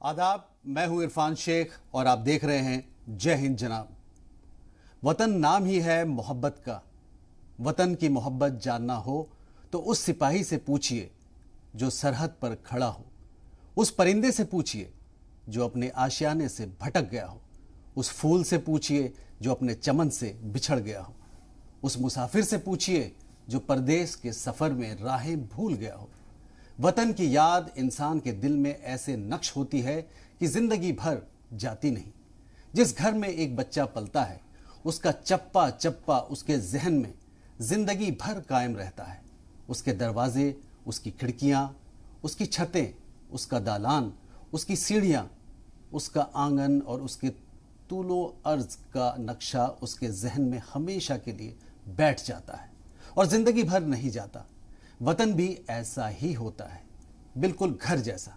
आदाब, मैं हूं इरफान शेख और आप देख रहे हैं जय हिंद जनाब। वतन नाम ही है मोहब्बत का। वतन की मोहब्बत जानना हो तो उस सिपाही से पूछिए जो सरहद पर खड़ा हो, उस परिंदे से पूछिए जो अपने आशियाने से भटक गया हो, उस फूल से पूछिए जो अपने चमन से बिछड़ गया हो, उस मुसाफिर से पूछिए जो परदेश के सफर में राहें भूल गया हो। वतन की याद इंसान के दिल में ऐसे नक्श होती है कि जिंदगी भर जाती नहीं। जिस घर में एक बच्चा पलता है उसका चप्पा चप्पा उसके जहन में जिंदगी भर कायम रहता है। उसके दरवाजे, उसकी खिड़कियां, उसकी छतें, उसका दालान, उसकी सीढ़ियां, उसका आंगन और उसके तूलो अर्ज का नक्शा उसके जहन में हमेशा के लिए बैठ जाता है और जिंदगी भर नहीं जाता। वतन भी ऐसा ही होता है, बिल्कुल घर जैसा।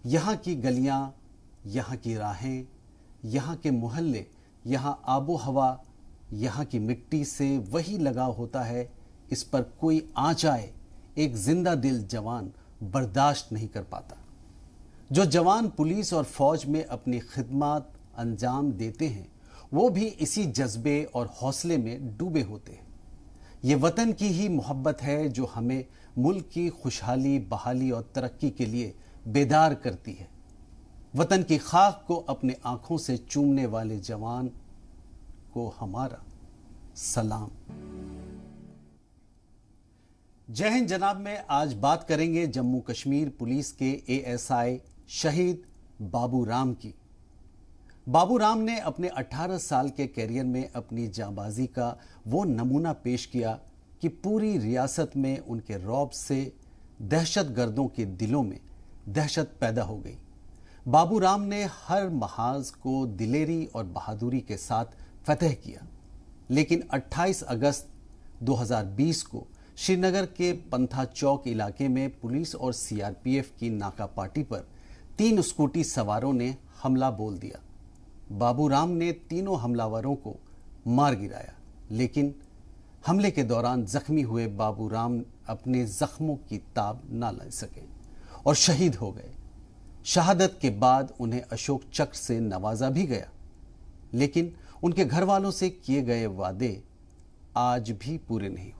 यहाँ की गलियाँ, यहाँ की राहें, यहाँ के मोहल्ले, यहाँ आबो हवा, यहाँ की मिट्टी से वही लगाव होता है। इस पर कोई आँच आए एक जिंदा दिल जवान बर्दाश्त नहीं कर पाता। जो जवान पुलिस और फौज में अपनी खिदमत अंजाम देते हैं वो भी इसी जज्बे और हौसले में डूबे होते हैं। ये वतन की ही मोहब्बत है जो हमें मुल्क की खुशहाली, बहाली और तरक्की के लिए बेदार करती है। वतन की खाक को अपने आंखों से चूमने वाले जवान को हमारा सलाम। जय हिंद जनाब में आज बात करेंगे जम्मू कश्मीर पुलिस के एएसआई शहीद बाबू राम की। बाबू राम ने अपने 18 साल के कैरियर में अपनी जांबाजी का वो नमूना पेश किया कि पूरी रियासत में उनके रौब से दहशतगर्दों के दिलों में दहशत पैदा हो गई। बाबू राम ने हर महाज को दिलेरी और बहादुरी के साथ फतह किया, लेकिन 28 अगस्त 2020 को श्रीनगर के पंथा चौक इलाके में पुलिस और सीआरपीएफ की नाकापाटी पर 3 स्कूटी सवारों ने हमला बोल दिया। बाबू राम ने तीनों हमलावरों को मार गिराया, लेकिन हमले के दौरान जख्मी हुए बाबू राम अपने जख्मों की ताब ना ले सके और शहीद हो गए। शहादत के बाद उन्हें अशोक चक्र से नवाजा भी गया, लेकिन उनके घर वालों से किए गए वादे आज भी पूरे नहीं हुए।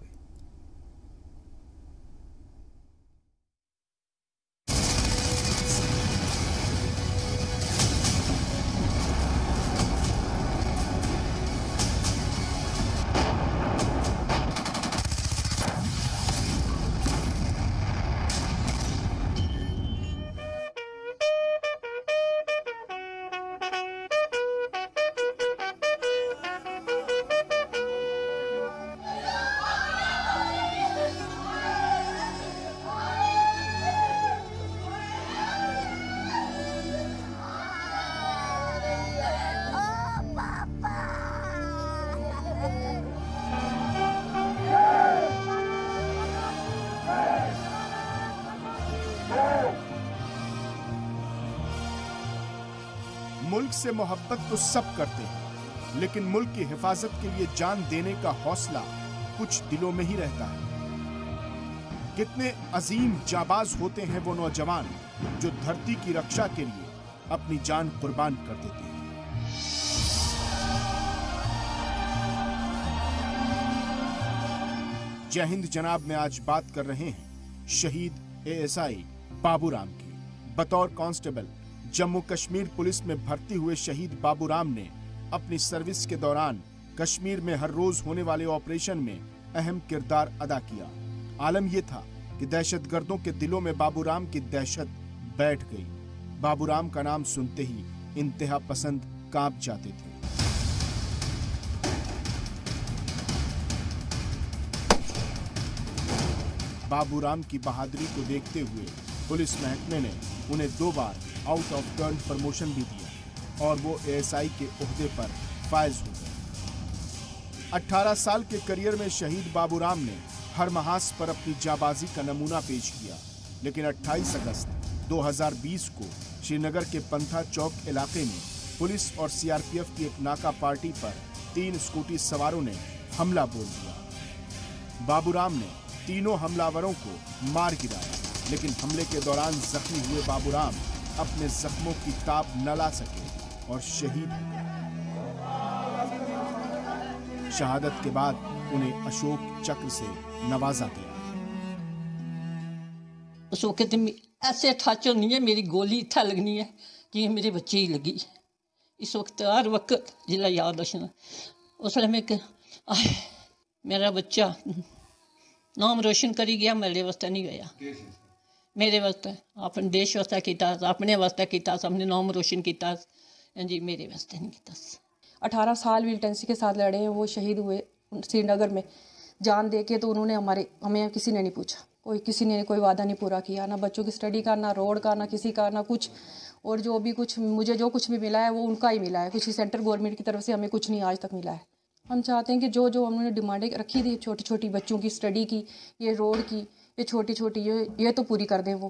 मुल्क से मोहब्बत तो सब करते हैं, लेकिन मुल्क की हिफाजत के लिए जान देने का हौसला कुछ दिलों में ही रहता है। कितने अजीम जाबाज होते हैं वो नौजवान जो धरती की रक्षा के लिए अपनी जान कुर्बान कर देते हैं। जय हिंद जनाब में आज बात कर रहे हैं शहीद एएसआई बाबू राम की। बतौर कांस्टेबल जम्मू कश्मीर पुलिस में भर्ती हुए शहीद बाबू राम ने अपनी सर्विस के दौरान कश्मीर में हर रोज होने वाले ऑपरेशन में अहम किरदार अदा किया। आलम यह था कि दहशतगर्दों के दिलों में बाबू राम की दहशत बैठ गई। बाबू राम का नाम सुनते ही इंतहा पसंद कांप जाते थे। बाबू राम की बहादुरी को देखते हुए पुलिस महकमे ने उन्हें 2 बार आउट ऑफ टर्न प्रमोशन भी दिया और वो एएसआई के ओहदे पर फायज हो गए। 18 साल के करियर में शहीद बाबू राम ने हर महाज पर अपनी जाबाजी का नमूना पेश किया, लेकिन 28 अगस्त 2020 को श्रीनगर के पंथा चौक इलाके में पुलिस और सीआरपीएफ की एक नाका पार्टी पर 3 स्कूटी सवारों ने हमला बोल दिया। बाबू राम ने तीनों हमलावरों को मार गिराया, लेकिन हमले के दौरान जख्मी हुए बाबू राम अपने जख्मों की ताब न ला सके और शहीद हो गए। शहादत के बाद उन्हें अशोक चक्र से नवाजा गया। उस वक्त ऐसे ठच होनी है, मेरी गोली इत्थै लगनी है कि मेरे बच्चे ही लगी। इस वक्त हर वक्त जिला याद रखना, उस वेले मैं मेरा बच्चा नाम रोशन करी गया, मेरे वास्ते नहीं गया। मेरे वास्ते अपने देश वास्ते किया, अपने वास्ते किया, सबने नाम रोशन किया जी, मेरे वास्ते नहीं किया। 18 साल मिलिटेंसी के साथ लड़े हैं, वो शहीद हुए श्रीनगर में जान दे के। तो उन्होंने हमें किसी ने नहीं पूछा, किसी ने कोई वादा नहीं पूरा किया, ना बच्चों की स्टडी का, ना रोड का, ना किसी का, ना कुछ। और जो भी कुछ मुझे जो कुछ भी मिला है वो उनका ही मिला है, किसी सेंट्रल गवर्नमेंट की तरफ से हमें कुछ नहीं आज तक मिला है। हम चाहते हैं कि जो जो उन्होंने डिमांडें रखी थी, छोटी छोटी बच्चों की स्टडी की, ये रोड की, ये छोटी छोटी ये तो पूरी कर दें वो।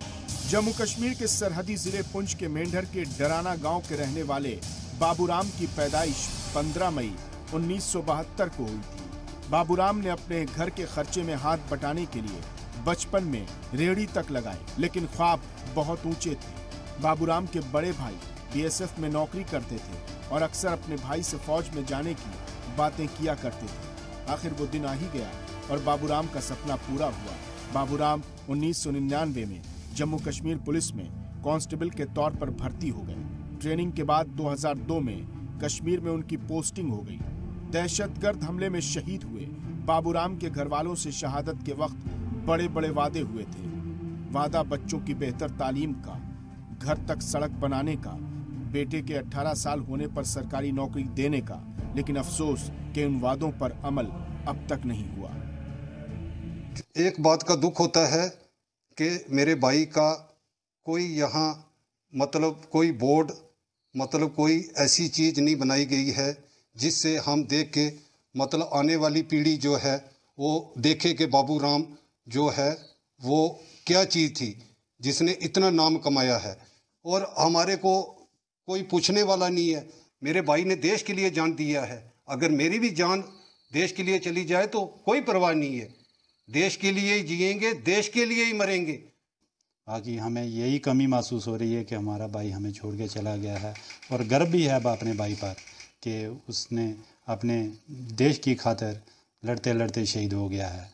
जम्मू कश्मीर के सरहदी जिले पुंछ के मेंढर के डराना गांव के रहने वाले बाबूराम की पैदाइश 15 मई 1972 को हुई थी। बाबूराम ने अपने घर के खर्चे में हाथ बटाने के लिए बचपन में रेहड़ी तक लगाए, लेकिन ख्वाब बहुत ऊंचे थे। बाबूराम के बड़े भाई बीएसएफ में नौकरी करते थे और अक्सर अपने भाई से फौज में जाने की बातें किया करते थे। आखिर वो दिन आ ही गया और बाबूराम का सपना पूरा हुआ। बाबूराम 1999 में जम्मू कश्मीर पुलिस में कांस्टेबल के तौर पर भर्ती हो गए। ट्रेनिंग के बाद 2002 में कश्मीर में उनकी पोस्टिंग हो गई। दहशतगर्द हमले में शहीद हुए बाबूराम के घर वालों से शहादत के वक्त बड़े बड़े वादे हुए थे। वादा बच्चों की बेहतर तालीम का, घर तक सड़क बनाने का, बेटे के 18 साल होने पर सरकारी नौकरी देने का, लेकिन अफसोस कि उन वादों पर अमल अब तक नहीं हुआ। एक बात का दुख होता है कि मेरे भाई का कोई यहाँ मतलब कोई बोर्ड मतलब कोई ऐसी चीज़ नहीं बनाई गई है जिससे हम देख के मतलब आने वाली पीढ़ी जो है वो देखे कि बाबूराम जो है वो क्या चीज़ थी जिसने इतना नाम कमाया है। और हमारे को कोई पूछने वाला नहीं है। मेरे भाई ने देश के लिए जान दिया है, अगर मेरी भी जान देश के लिए चली जाए तो कोई परवाह नहीं है। देश के लिए ही जिएंगे, देश के लिए ही मरेंगे। बाकी हमें यही कमी महसूस हो रही है कि हमारा भाई हमें छोड़ के चला गया है, और गर्व भी है अपने भाई पर कि उसने अपने देश की खातिर लड़ते लड़ते शहीद हो गया है।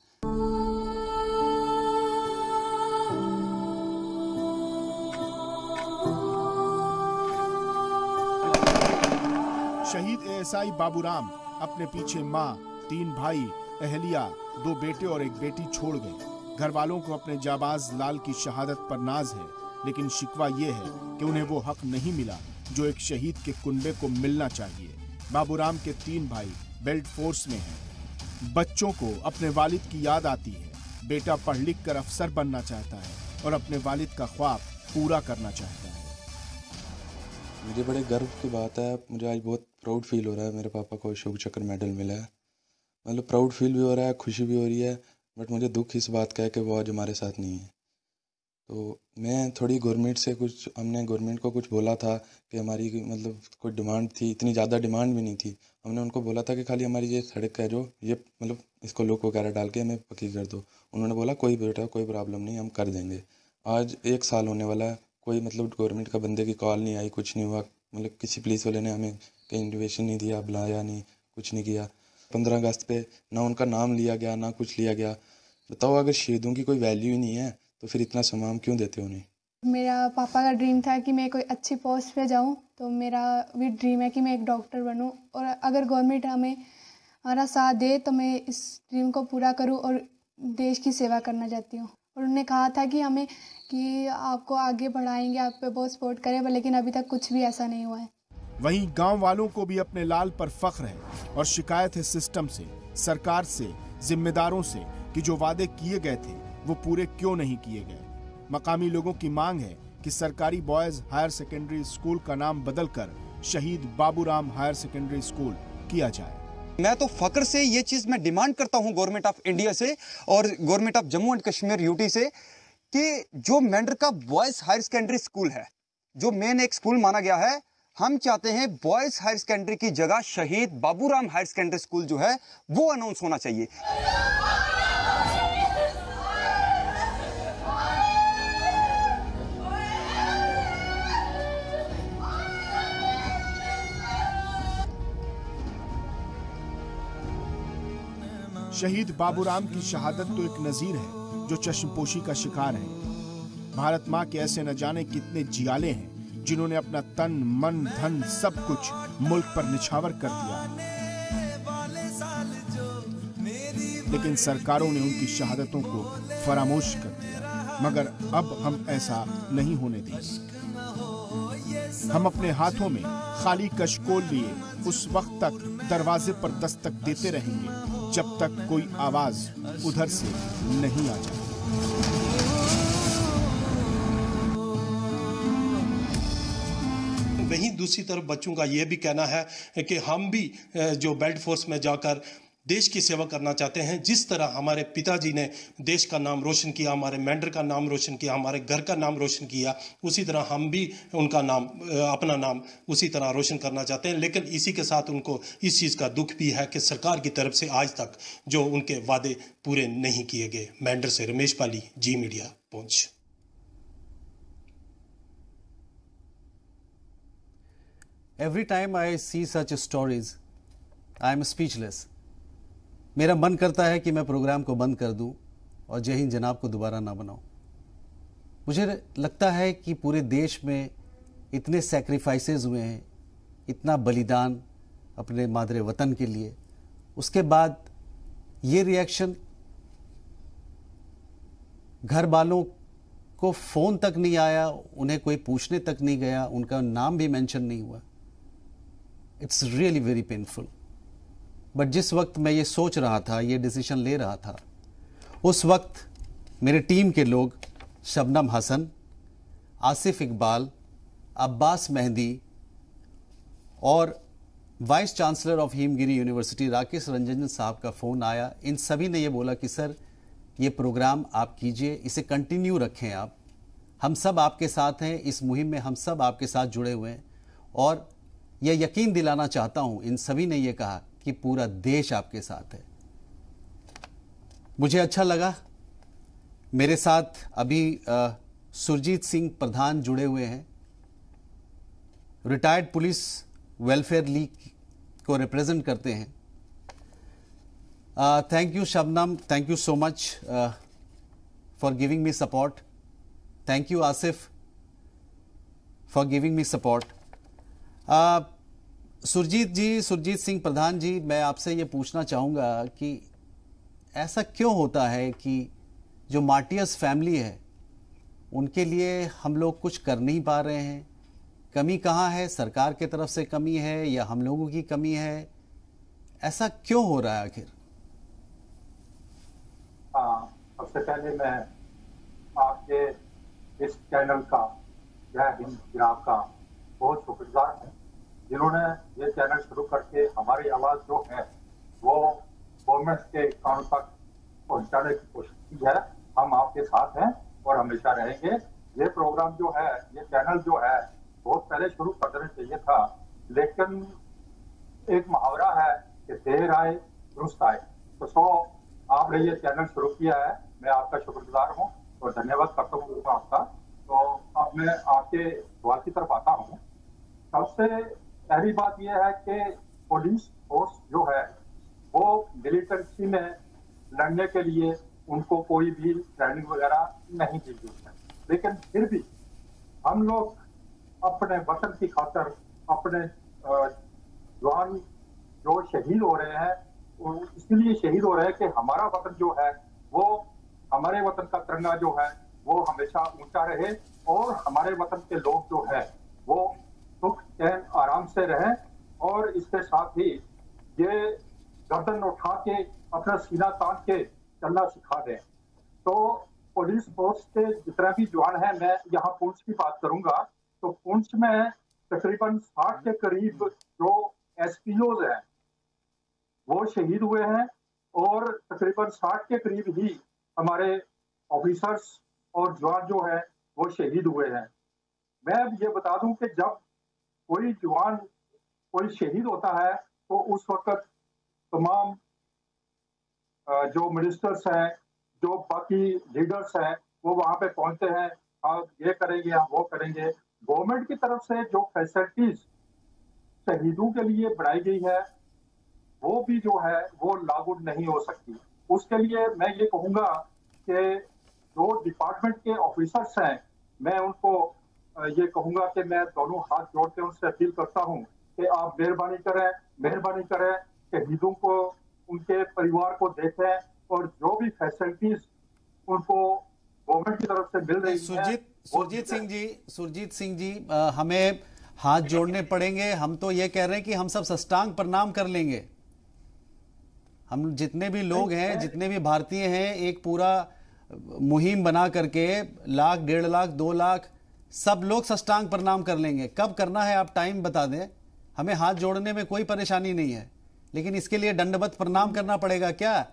शहीद एएसआई बाबूराम अपने पीछे माँ, 3 भाई, अहलिया, 2 बेटे और 1 बेटी छोड़ गए। घर वालों को अपने जाबाज लाल की शहादत पर नाज है, लेकिन शिकवा ये है कि उन्हें वो हक नहीं मिला जो एक शहीद के कुनबे को मिलना चाहिए। बाबूराम के 3 भाई बेल्ट फोर्स में हैं। बच्चों को अपने वालिद की याद आती है। बेटा पढ़ लिख कर अफसर बनना चाहता है और अपने वालिद का ख्वाब पूरा करना चाहता है। मुझे बड़े गर्व की बात है, मुझे आज बहुत प्राउड फील हो रहा है। मेरे पापा को अशोक चक्र मेडल मिला है, मतलब प्राउड फील भी हो रहा है, खुशी भी हो रही है, बट मुझे दुख इस बात का है कि वो आज हमारे साथ नहीं है। तो मैं थोड़ी गवर्नमेंट से हमने गवर्नमेंट को कुछ बोला था कि हमारी मतलब कोई डिमांड थी, इतनी ज़्यादा डिमांड भी नहीं थी। हमने उनको बोला था कि खाली हमारी ये सड़क है जो ये मतलब इसको लोग वगैरह डाल के हमें पक्की कर दो। उन्होंने बोला कोई बेटा कोई प्रॉब्लम नहीं, हम कर देंगे। आज 1 साल होने वाला है, कोई मतलब गवर्नमेंट का बंदे की कॉल नहीं आई, कुछ नहीं हुआ। मतलब किसी पुलिस वाले ने हमें कहीं इंटिमेशन नहीं दिया, बुलाया नहीं, कुछ नहीं किया। 15 अगस्त पे ना उनका नाम लिया गया ना कुछ लिया गया। बताओ, अगर शहीदों की कोई वैल्यू ही नहीं है तो फिर इतना सम्मान क्यों देते उन्हें। मेरा पापा का ड्रीम था कि मैं कोई अच्छी पोस्ट पे जाऊं, तो मेरा भी ड्रीम है कि मैं एक डॉक्टर बनूं। और अगर गवर्नमेंट हमारा साथ दे तो मैं इस ड्रीम को पूरा करूं और देश की सेवा करना चाहती हूं। और उन्होंने कहा था कि आपको आगे बढ़ाएंगे, आप पे बहुत सपोर्ट करें, लेकिन अभी तक कुछ भी ऐसा नहीं हुआ है। वहीं गांव वालों को भी अपने लाल पर फख्र है और शिकायत है सिस्टम से, सरकार से, जिम्मेदारों से कि जो वादे किए गए थे वो पूरे क्यों नहीं किए गए। मकामी लोगों की मांग है कि सरकारी बॉयज हायर सेकेंडरी स्कूल का नाम बदलकर शहीद बाबूराम हायर सेकेंडरी स्कूल किया जाए। मैं तो फख्र से ये चीज मैं डिमांड करता हूं गवर्नमेंट ऑफ इंडिया से और government of Jammu and Kashmir UT से कि जो मेंढर का बॉयज हायर सेकेंडरी स्कूल है, जो मेन एक स्कूल माना गया है, हम चाहते हैं बॉयज हायर सेकेंडरी की जगह शहीद बाबूराम हायर सेकेंडरी स्कूल जो है वो अनाउंस होना चाहिए। शहीद बाबूराम की शहादत तो एक नजीर है जो चश्मपोशी का शिकार है। भारत माँ के ऐसे न जाने कितने जियाले हैं जिन्होंने अपना तन मन धन सब कुछ मुल्क पर निछावर कर दिया, लेकिन सरकारों ने उनकी शहादतों को फरामोश कर दिया। मगर अब हम ऐसा नहीं होने देंगे। हम अपने हाथों में खाली कशकोल लिए उस वक्त तक दरवाजे पर दस्तक देते रहेंगे जब तक कोई आवाज उधर से नहीं आ जाए। वहीं दूसरी तरफ बच्चों का यह भी कहना है कि हम भी जो बेल्ट फोर्स में जाकर देश की सेवा करना चाहते हैं। जिस तरह हमारे पिताजी ने देश का नाम रोशन किया, हमारे मेंढर का नाम रोशन किया, हमारे घर का नाम रोशन किया, उसी तरह हम भी उनका नाम, अपना नाम उसी तरह रोशन करना चाहते हैं। लेकिन इसी के साथ उनको इस चीज़ का दुख भी है कि सरकार की तरफ से आज तक जो उनके वादे पूरे नहीं किए गए। मेंढर से रमेश पाली, जी मीडिया, पहुंच। Every time I see such stories, I am speechless. मेरा मन करता है कि मैं प्रोग्राम को बंद कर दूं और जय हिंद जनाब को दोबारा ना बनाऊं। मुझे लगता है कि पूरे देश में इतने सैक्रिफाइसेस हुए हैं, इतना बलिदान अपने मादरे वतन के लिए, उसके बाद ये रिएक्शन, घर वालों को फ़ोन तक नहीं आया, उन्हें कोई पूछने तक नहीं गया, उनका नाम भी मेंशन नहीं हुआ। It's really very painful. But जिस वक्त मैं ये सोच रहा था, ये डिसीजन ले रहा था, उस वक्त मेरे टीम के लोग शबनम हसन, आसिफ इकबाल, अब्बास मेहंदी और vice chancellor of Himgiri university Rakesh Ranjan साहब का फ़ोन आया। इन सभी ने ये बोला कि सर ये प्रोग्राम आप कीजिए, इसे कंटिन्यू रखें आप, हम सब आपके साथ हैं, इस मुहिम में हम सब आपके साथ जुड़े हुए हैं। और यह यकीन दिलाना चाहता हूं, इन सभी ने यह कहा कि पूरा देश आपके साथ है। मुझे अच्छा लगा। मेरे साथ अभी सुरजीत सिंह प्रधान जुड़े हुए हैं, रिटायर्ड पुलिस वेलफेयर लीग को रिप्रेजेंट करते हैं। Thank you Shabnam, thank you so much for giving me support. Thank you Asif for giving me support. Surjeet Singh प्रधान जी, मैं आपसे ये पूछना चाहूँगा कि ऐसा क्यों होता है कि जो मार्टियर्स फैमिली है उनके लिए हम लोग कुछ कर नहीं पा रहे हैं? कमी कहाँ है? सरकार की तरफ से कमी है या हम लोगों की कमी है? ऐसा क्यों हो रहा है आखिर? सबसे पहले मैं आपके इस चैनल का, जय हिंद जनाब का बहुत शुक्रगुजार हूँ, जिन्होंने ये चैनल शुरू करके हमारी आवाज़ जो है वो गवर्नमेंट के कानों तक पहुँचाने की कोशिश की है। हम आपके साथ हैं और हमेशा रहेंगे। ये प्रोग्राम जो है, ये चैनल जो है, बहुत पहले शुरू कर देना चाहिए था, लेकिन एक मुहावरा है कि देर आए दुरुस्त आए। तो आपने ये चैनल शुरू किया है, मैं आपका शुक्रगुजार हूँ और धन्यवाद करता हूँ आपका। तो अब मैं आपके सवाल की तरफ आता हूँ। सबसे पहली बात यह है कि पुलिस फोर्स जो है वो मिलिटेंसी में लड़ने के लिए उनको कोई भी ट्रेनिंग वगैरह नहीं दी गई है, लेकिन फिर भी हम लोग अपने वतन की खातिर, अपने जवान जो शहीद हो रहे हैं, इसलिए शहीद हो रहे हैं कि हमारा वतन जो है वो, हमारे वतन का तिरंगा जो है वो हमेशा ऊंचा रहे और हमारे वतन के लोग जो है वो सुख चैन आराम से रहें। और इसके साथ ही ये गर्दन उठा के अपना सीना तान के चलना सिखा दें। तो पुलिस फोर्स के जितने भी जवान हैं, मैं यहाँ पुंछ की बात करूंगा, तो पुंछ में तकरीबन 60 के करीब जो SPOs हैं वो शहीद हुए हैं और तकरीबन 60 के करीब ही हमारे ऑफिसर्स और जवान जो है वो शहीद हुए हैं। मैं ये बता दूं कि जब कोई जवान, कोई शहीद होता है तो उस वक्त तमाम जो मिनिस्टर्स हैं, जो बाकी लीडर्स हैं, वो वहाँ पे पहुंचते हैं, आप ये करेंगे, आप वो करेंगे। गवर्नमेंट की तरफ से जो फैसिलिटीज शहीदों के लिए बनाई गई है वो भी जो है वो लागू नहीं हो सकती। उसके लिए मैं ये कहूंगा कि जो डिपार्टमेंट के ऑफिसर्स हैं, मैं उनको ये कहूंगा कि मैं दोनों हाथ जोड़ के उनसे अपील करता हूं कि आप मेहरबानी करें शहीदों को, उनके परिवार को देखें और जो भी फैसिलिटीज उनको गवर्नमेंट की तरफ से मिल रही है। सुरजीत सिंह जी, हमें हाथ जोड़ने पड़ेंगे। हम तो ये कह रहे हैं कि हम सब साष्टांग प्रणाम कर लेंगे। हम जितने भी लोग हैं, जितने भी भारतीय हैं, एक पूरा मुहिम बना करके 1 लाख, 1.5 लाख, 2 लाख सब लोग साष्टांग प्रणाम कर लेंगे। कब करना है आप टाइम बता दें, हमें हाथ जोड़ने में कोई परेशानी नहीं है, लेकिन इसके लिए दंडवत प्रणाम करना पड़ेगा। क्या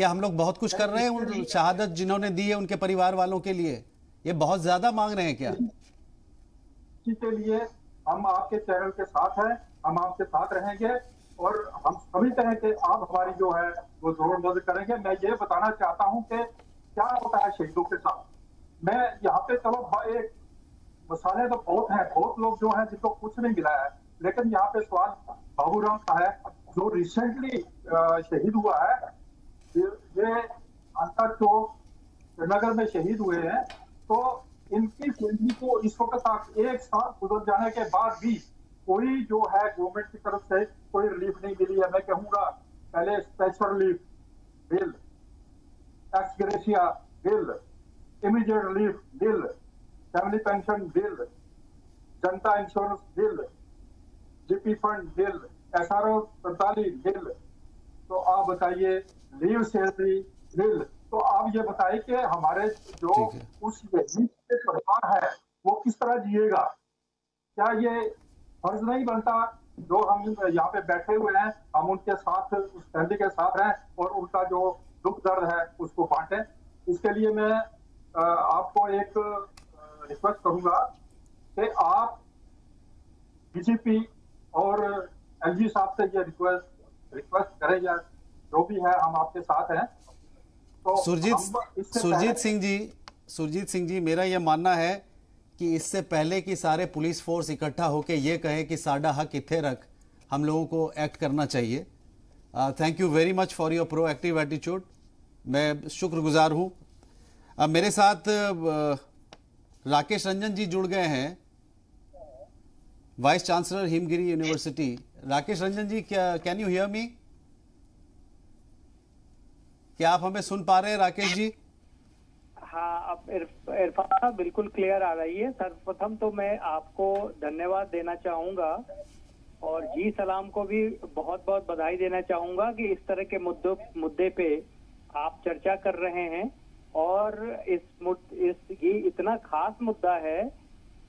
हम लोग बहुत कुछ कर रहे हैं उन शहादत जिन्होंने दी है उनके परिवार वालों के लिए? ये बहुत ज्यादा मांग रहे हैं क्या? इसके लिए हम आपके चैनल के साथ हैं, हम आपके साथ रहेंगे और हम समझते हैं कि आप हमारी जो है वो जरूर मदद करेंगे। मैं ये बताना चाहता हूं कि क्या होता है शहीदों के साथ। मैं यहाँ पे चलो एक मसाले तो बहुत हैं, बहुत लोग जो हैं जिनको कुछ नहीं मिला है, लेकिन यहाँ पे सवाल बाबूराम का है जो रिसेंटली शहीद हुआ है। ये अंतर चौक श्रीनगर में शहीद हुए हैं, तो इनकी फैमिली को इस वक्त तक 1 साल गुजर जाने के बाद भी कोई जो है गवर्नमेंट की तरफ से कोई रिलीफ नहीं मिली है। मैं कहूंगा पहले special relief bill, ex gratia bill, immediate relief bill, family pension bill, जनता insurance bill, GP fund bill, SRO 47 bill, तो आप बताइए लीव सैलरी बिल। तो आप ये बताइए कि हमारे जो उस के परिवार है वो किस तरह जिएगा? क्या ये फर्ज नहीं बनता जो हम यहाँ पे बैठे हुए हैं, हम उनके साथ, उस फैमिली के साथ हैं और उनका जो दुख दर्द है उसको बांटें? इसके लिए मैं आपको एक रिक्वेस्ट करूंगा कि आप DGP और LG साहब से ये रिक्वेस्ट करें, या जो भी है हम आपके साथ हैं। तो सुरजीत सिंह जी, मेरा यह मानना है कि इससे पहले कि सारे पुलिस फोर्स इकट्ठा होकर ये कहे कि साडा हक इत्थे रख, हम लोगों को एक्ट करना चाहिए। Thank you very much for your proactive attitude, मैं शुक्रगुजार हूँ। मेरे साथ राकेश रंजन जी जुड़ गए हैं, vice chancellor Himgiri university. Rakesh Ranjan ji, can you hear me? क्या आप हमें सुन पा रहे हैं राकेश जी? हाँ, अब इरफान बिल्कुल क्लियर आ रही है। सर्वप्रथम तो मैं आपको धन्यवाद देना चाहूंगा और जी सलाम को भी बहुत बहुत बधाई देना चाहूंगा कि इस तरह के मुद्दे पे आप चर्चा कर रहे हैं। और ये इतना खास मुद्दा है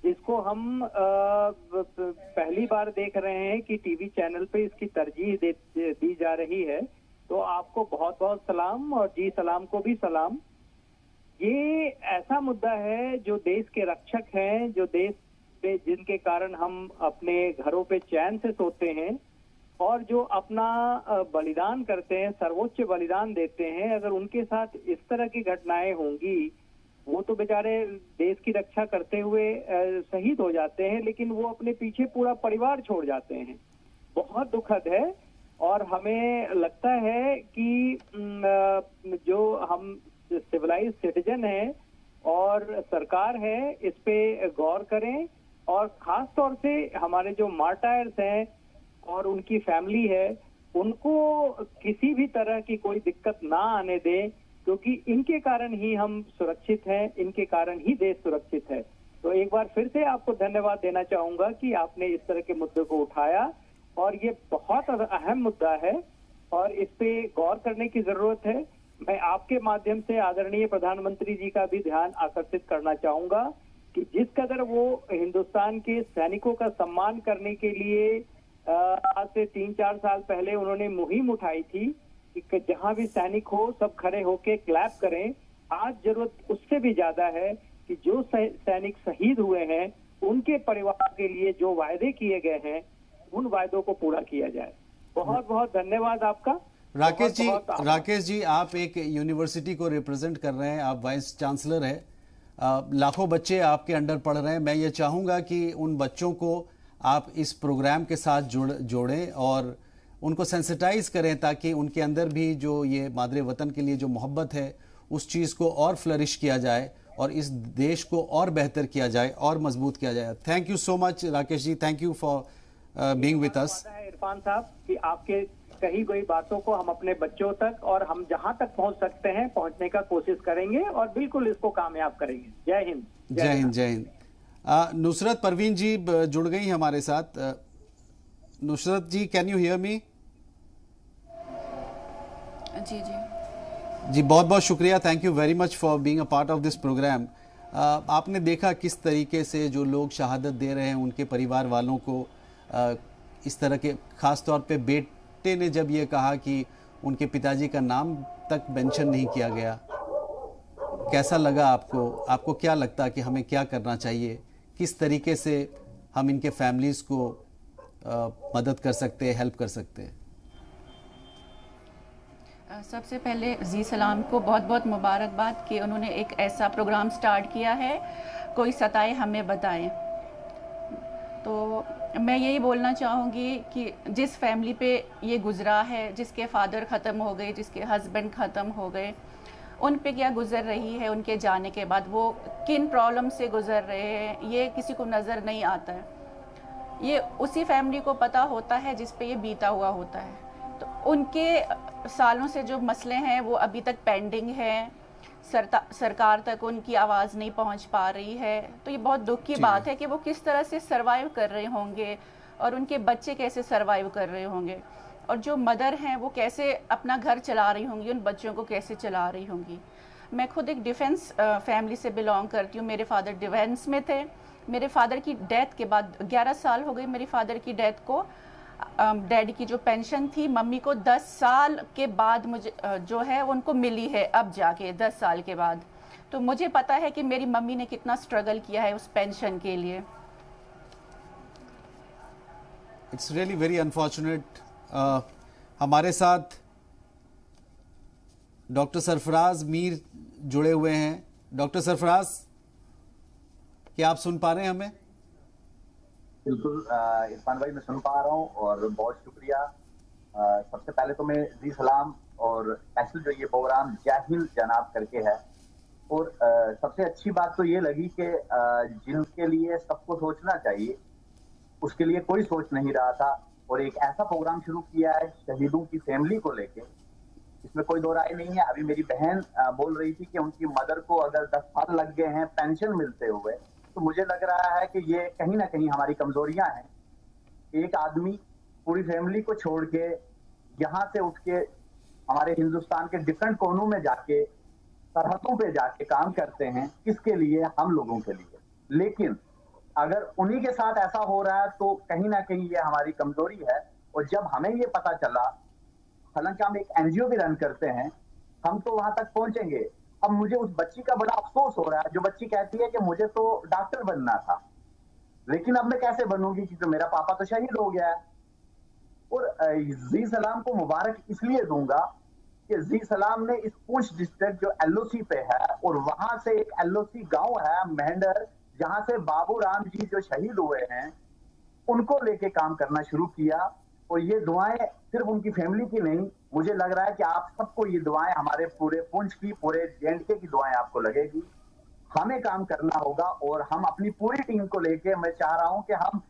जिसको हम पहली बार देख रहे हैं कि टीवी चैनल पे इसकी तरजीह दी जा रही है। तो आपको बहुत बहुत सलाम और जी सलाम को भी सलाम। ये ऐसा मुद्दा है जो देश के रक्षक हैं, जो देश पे जिनके कारण हम अपने घरों पे चैन से सोते हैं और जो अपना बलिदान करते हैं, सर्वोच्च बलिदान देते हैं। अगर उनके साथ इस तरह की घटनाएं होंगी, वो तो बेचारे देश की रक्षा करते हुए शहीद हो जाते हैं, लेकिन वो अपने पीछे पूरा परिवार छोड़ जाते हैं। बहुत दुखद है और हमें लगता है कि जो हम सिविलाइज सिटीजन है और सरकार है, इस पे गौर करें और खास तौर से हमारे जो मार्टायर्स हैं और उनकी फैमिली है, उनको किसी भी तरह की कोई दिक्कत ना आने दें, क्योंकि इनके कारण ही हम सुरक्षित हैं, इनके कारण ही देश सुरक्षित है। तो एक बार फिर से आपको धन्यवाद देना चाहूंगा कि आपने इस तरह के मुद्दे को उठाया और ये बहुत अहम मुद्दा है और इस पे गौर करने की जरूरत है। मैं आपके माध्यम से आदरणीय प्रधानमंत्री जी का भी ध्यान आकर्षित करना चाहूंगा कि जिस कदर वो हिंदुस्तान के सैनिकों का सम्मान करने के लिए आज से 3-4 साल पहले उन्होंने मुहिम उठाई थी कि जहां भी सैनिक हो सब खड़े होके क्लैप करें। आज जरूरत उससे भी ज्यादा है कि जो सैनिक शहीद हुए हैं उनके परिवार के लिए जो वायदे किए गए हैं उन वायदों को पूरा किया जाए। बहुत बहुत धन्यवाद आपका। राकेश जी, आप एक यूनिवर्सिटी को रिप्रेजेंट कर रहे हैं, आप वाइस चांसलर हैं, लाखों बच्चे आपके अंडर पढ़ रहे हैं। मैं ये चाहूँगा कि उन बच्चों को आप इस प्रोग्राम के साथ जोड़ें और उनको सेंसिटाइज करें ताकि उनके अंदर भी जो ये मादरे वतन के लिए जो मोहब्बत है उस चीज़ को और फ्लरिश किया जाए और इस देश को और बेहतर किया जाए और मजबूत किया जाए। Thank you so much Rakesh ji, thank you for being with us. Irfan sahab कि आपके कही गई बातों को हम अपने बच्चों तक और हम जहां तक पहुंच सकते हैं पहुंचने का कोशिश करेंगे और बिल्कुल इसको कामयाब करेंगे। जय हिंद। जय हिंद। जय हिंद। नुसरत परवीन जी जुड़ गई हमारे साथ। Nusrat ji, can you hear me? जी जी जी, बहुत बहुत शुक्रिया, thank you very much for being a part of this programme. आपने देखा किस तरीके से जो लोग शहादत दे रहे हैं उनके परिवार वालों को इस तरह के, ख़ास तौर पे बेटे ने जब ये कहा कि उनके पिताजी का नाम तक मेंशन नहीं किया गया, कैसा लगा आपको? आपको क्या लगता है कि हमें क्या करना चाहिए? किस तरीके से हम इनके फैमिलीज़ को मदद कर सकते हैं, हेल्प कर सकते हैं? सबसे पहले जी सलाम को बहुत बहुत मुबारकबाद कि उन्होंने एक ऐसा प्रोग्राम स्टार्ट किया है, कोई सताए हमें बताएं। तो मैं यही बोलना चाहूँगी कि जिस फैमिली पे ये गुज़रा है, जिसके फादर ख़त्म हो गए, जिसके हस्बैंड ख़त्म हो गए, उन पे क्या गुज़र रही है उनके जाने के बाद, वो किन प्रॉब्लम से गुज़र रहे हैं, ये किसी को नज़र नहीं आता है। ये उसी फैमिली को पता होता है जिस पे ये बीता हुआ होता है। तो उनके सालों से जो मसले हैं वो अभी तक पेंडिंग हैं, सरकार तक उनकी आवाज़ नहीं पहुंच पा रही है। तो ये बहुत दुख की बात है कि वो किस तरह से सरवाइव कर रहे होंगे और उनके बच्चे कैसे सरवाइव कर रहे होंगे, और जो मदर हैं वो कैसे अपना घर चला रही होंगी, उन बच्चों को कैसे चला रही होंगी। मैं खुद एक डिफेंस फैमिली से बिलोंग करती हूँ। मेरे फादर डिफेंस में थे। मेरे फादर की डेथ के बाद 11 साल हो गए मेरे फादर की डेथ को। डैडी की जो पेंशन थी मम्मी को 10 साल के बाद मुझे जो है उनको मिली है, अब जाके 10 साल के बाद। तो मुझे पता है कि मेरी मम्मी ने कितना स्ट्रगल किया है उस पेंशन के लिए। It's really very unfortunate. हमारे साथ डॉक्टर सरफराज मीर जुड़े हुए हैं। डॉक्टर सरफराज, क्या आप सुन पा रहे हैं हमें? बिल्कुल इरफान भाई, मैं सुन पा रहा हूँ और बहुत शुक्रिया। सबसे पहले तो मैं जी सलाम और स्पेशल जो ये प्रोग्राम जय हिंद जनाब करके है, और सबसे अच्छी बात तो ये लगी कि जिनके लिए सबको सोचना चाहिए उसके लिए कोई सोच नहीं रहा था, और एक ऐसा प्रोग्राम शुरू किया है शहीदों की फैमिली को लेके। इसमें कोई दो राय नहीं है। अभी मेरी बहन बोल रही थी कि उनकी मदर को अगर 10 साल लग गए हैं पेंशन मिलते हुए, तो मुझे लग रहा है कि ये कहीं ना कहीं हमारी कमजोरियां हैं। एक आदमी पूरी फैमिली को छोड़ के यहाँ से उठ के हमारे हिंदुस्तान के डिफरेंट कोनों में जाके सरहदों पे जाके काम करते हैं, किसके लिए? हम लोगों के लिए। लेकिन अगर उन्हीं के साथ ऐसा हो रहा है तो कहीं ना कहीं ये हमारी कमजोरी है। और जब हमें ये पता चला, हालांकि हम एक एनजीओ भी रन करते हैं, हम तो वहां तक पहुंचेंगे। अब मुझे उस बच्ची का बड़ा अफसोस हो रहा है जो बच्ची कहती है कि मुझे तो डॉक्टर बनना था, लेकिन अब मैं कैसे बनूंगी कि तो मेरा पापा तो शहीद हो गया है। और जी सलाम को मुबारक इसलिए दूंगा कि जी सलाम ने इस पुंछ डिस्ट्रिक्ट जो एलओसी पे है, और वहां से एक एलओसी गांव है मेहंडर, जहां से बाबू राम जी जो शहीद हुए हैं उनको लेके काम करना शुरू किया। और ये दुआएं सिर्फ उनकी फैमिली की नहीं, मुझे लग रहा है कि आप सबको ये दुआएं, हमारे पूरे पुंछ की, पूरे जेएंडके की दुआएं आपको लगेगी। हमें काम करना होगा और हम अपनी पूरी टीम को लेके, मैं चाह रहा हूं कि हम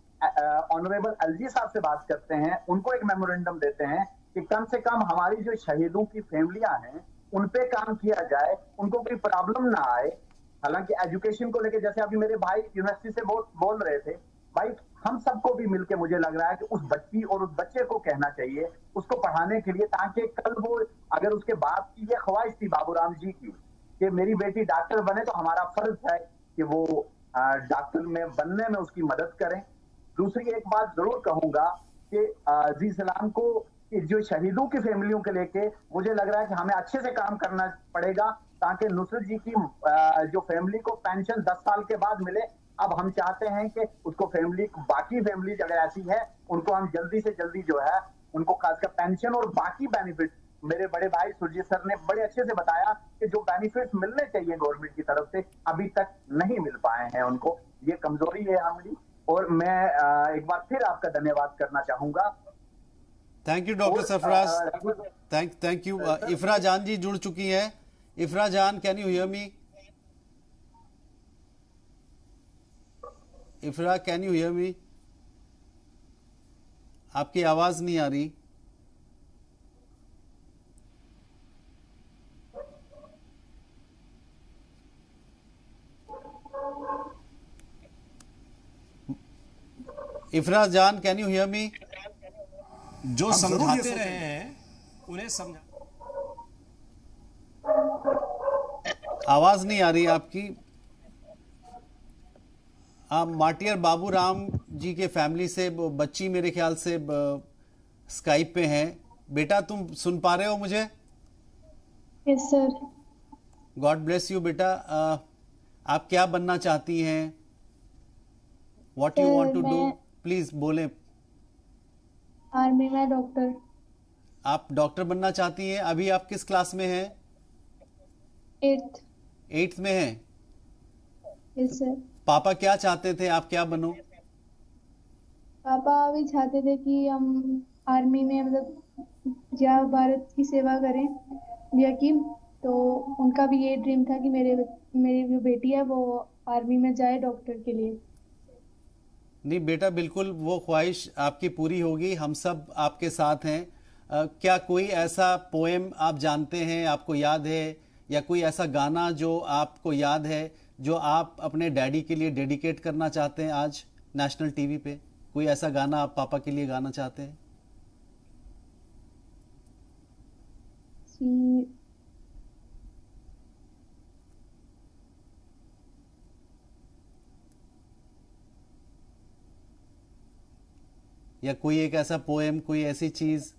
ऑनरेबल एलजी साहब से बात करते हैं, उनको एक मेमोरेंडम देते हैं कि कम से कम हमारी जो शहीदों की फैमिलियां हैं उन पे काम किया जाए, उनको कोई प्रॉब्लम ना आए। हालांकि एजुकेशन को लेके जैसे अभी मेरे भाई यूनिवर्सिटी से बोल रहे थे, भाई हम सबको भी मिलके मुझे लग रहा है कि उस बच्ची और उस बच्चे को कहना चाहिए उसको पढ़ाने के लिए, ताकि कल वो, अगर उसके बाप की ये ख्वाहिश थी बाबूराम जी की कि मेरी बेटी डॉक्टर बने, तो हमारा फर्ज है कि वो डॉक्टर में बनने में उसकी मदद करें। दूसरी एक बात जरूर कहूंगा कि जी सलाम को जो शहीदों की फैमिलियों के लेके मुझे लग रहा है कि हमें अच्छे से काम करना पड़ेगा, ताकि नुसरत जी की जो फैमिली को पेंशन 10 साल के बाद मिले। अब हम चाहते हैं कि उसको फैमिली, बाकी फैमिली अगर ऐसी है उनको हम जल्दी से जल्दी जो है उनको खासकर पेंशन और बाकी बेनिफिट, मेरे बड़े भाई सुरजीत सर ने बड़े अच्छे से बताया कि जो बेनिफिट्स मिलने चाहिए गवर्नमेंट की तरफ से अभी तक नहीं मिल पाए हैं उनको। ये कमजोरी है हमारी, और मैं एक बार फिर आपका धन्यवाद करना चाहूंगा। Thank you doctor Sarfaraz, thank you. इफ्रा जान जी जुड़ चुकी हैं। इफ्रा जान, can you hear me? इफ्रा, can you hear मी? आपकी आवाज नहीं आ रही। इफ्रा जान, कैन यू हियर मी? जो समझाते रहे हैं उन्हें समझा, आवाज नहीं आ रही आपकी। आप माटियर बाबू राम जी के फैमिली से बच्ची मेरे ख्याल से स्काइप पे हैं। बेटा, तुम सुन पा रहे हो मुझे? Yes sir. God bless you बेटा। आप क्या बनना चाहती हैं? What you want to do? Please बोले। आर्मी में डॉक्टर। आप डॉक्टर बनना चाहती हैं। अभी आप किस क्लास में हैं? 8th में हैं। Yes sir. पापा क्या चाहते थे आप क्या बनो? पापा भी चाहते थे कि हम आर्मी में मतलब या भारत की सेवा करें या कि, तो उनका भी ये ड्रीम था कि मेरी जो बेटी है वो आर्मी में जाए डॉक्टर के लिए। नहीं बेटा, बिल्कुल वो ख्वाहिश आपकी पूरी होगी। हम सब आपके साथ हैं। क्या कोई ऐसा पोएम आप जानते हैं, आपको याद है, या कोई ऐसा गाना जो आपको याद है जो आप अपने डैडी के लिए डेडिकेट करना चाहते हैं आज नेशनल टीवी पे? कोई ऐसा गाना आप पापा के लिए गाना चाहते हैं? या कोई एक ऐसा पोएम, कोई ऐसी चीज,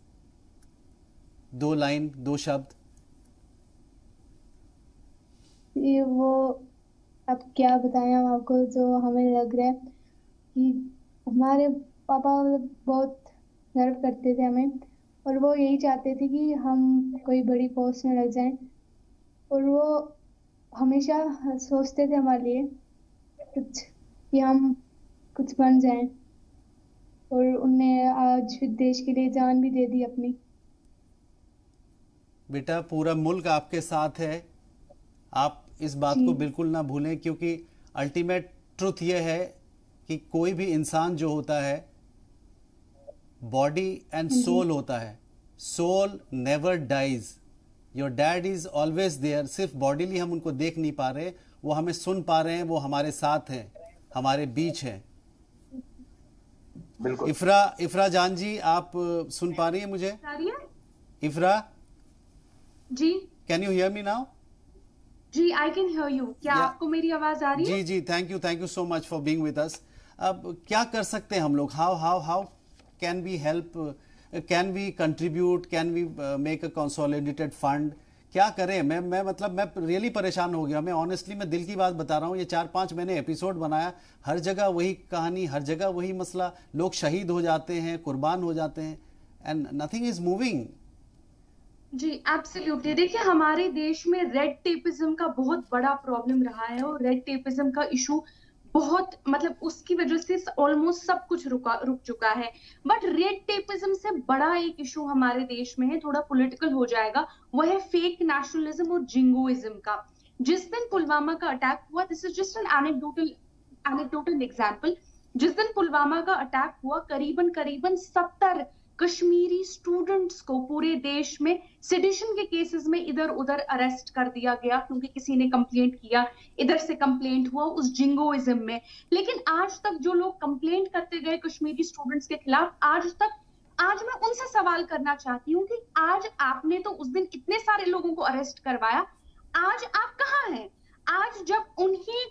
2 लाइन, 2 शब्द? ये वो अब क्या बताएं हम आपको, जो हमें लग रहा है कि हमारे पापा बहुत गर्व करते थे हमें, और वो यही चाहते थे कि हम कोई बड़ी पोस्ट में लग जाएं, और वो हमेशा सोचते थे हमारे लिए कुछ, कि हम कुछ बन जाएं, और उनने आज देश के लिए जान भी दे दी अपनी। बेटा, पूरा मुल्क आपके साथ है। आप इस बात को बिल्कुल ना भूलें, क्योंकि अल्टीमेट ट्रुथ ये है कि कोई भी इंसान जो होता है, बॉडी एंड सोल होता है। Soul never dies. Your dad is always there. सिर्फ बॉडीली हम उनको देख नहीं पा रहे, वो हमें सुन पा रहे हैं, वो हमारे साथ हैं, हमारे बीच हैं। इफ्रा जान जी, आप सुन पा रही हैं मुझे? Ifra ji, can you hear me now? जी, आई कैन हियर यू। क्या आपको मेरी आवाज आ रही है? जी जी, thank you so much for being with us. अब क्या कर सकते हैं हम लोग? How can we help? Can we contribute? Can we make a consolidated fund? क्या करें? मैं मतलब मैं रियली परेशान हो गया। मैं ऑनेस्टली, मैं दिल की बात बता रहा हूँ। ये 4-5 मैंने एपिसोड बनाया, हर जगह वही कहानी, हर जगह वही मसला। लोग शहीद हो जाते हैं, कुर्बान हो जाते हैं, एंड नथिंग इज मूविंग। जी एब्सोल्युटली। देखिए, हमारे देश में रेड टेपिज्म का बहुत बड़ा प्रॉब्लम रहा है, और रेड टेपिज्म का इशू बहुत, मतलब उसकी वजह से ऑलमोस्ट सब कुछ रुक चुका है। बट रेड टेपिज्म से बड़ा एक इशू हमारे देश में है, थोड़ा पॉलिटिकल हो जाएगा, वो है फेक नेशनलिज्म और जिंगोइज्म का। जिस दिन पुलवामा का अटैक हुआ, this is just an anecdotal example, जिस दिन पुलवामा का अटैक हुआ, करीबन 70 कश्मीरी स्टूडेंट्स को पूरे देश में सेडिशन के केसेस में इधर उधर अरेस्ट कर दिया गया, क्योंकि किसी ने कंप्लेंट किया, इधर से कंप्लेंट हुआ उस जिंगोइज्म में। लेकिन आज तक जो लोग कंप्लेंट करते गए कश्मीरी स्टूडेंट्स के खिलाफ, आज मैं उनसे सवाल करना चाहती हूँ कि आज आपने तो उस दिन इतने सारे लोगों को अरेस्ट करवाया, आज आप कहाँ हैं? आज जब उन्हीं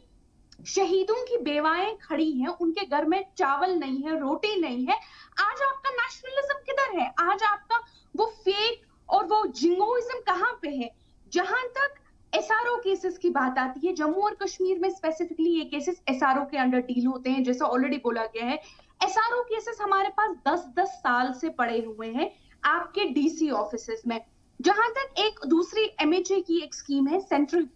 शहीदों की बेवाएं खड़ी हैं, उनके घर में चावल नहीं है, रोटी नहीं है, आज आपका नेशनलिज्म किधर है? आज आपका वो फेक और वो जिंगोइज्म कहां पे है? जहां तक एसआरओ केसेस की बात आती है, जम्मू और कश्मीर में स्पेसिफिकली ये केसेस एसआरओ के अंडर डील होते हैं, जैसा ऑलरेडी बोला गया है। एसआरओ केसेस हमारे पास 10-10 साल से पड़े हुए हैं आपके डीसी ऑफिसेस में। जहां तक एक दूसरी एमएचए की एक स्कीम है, सेंट्रल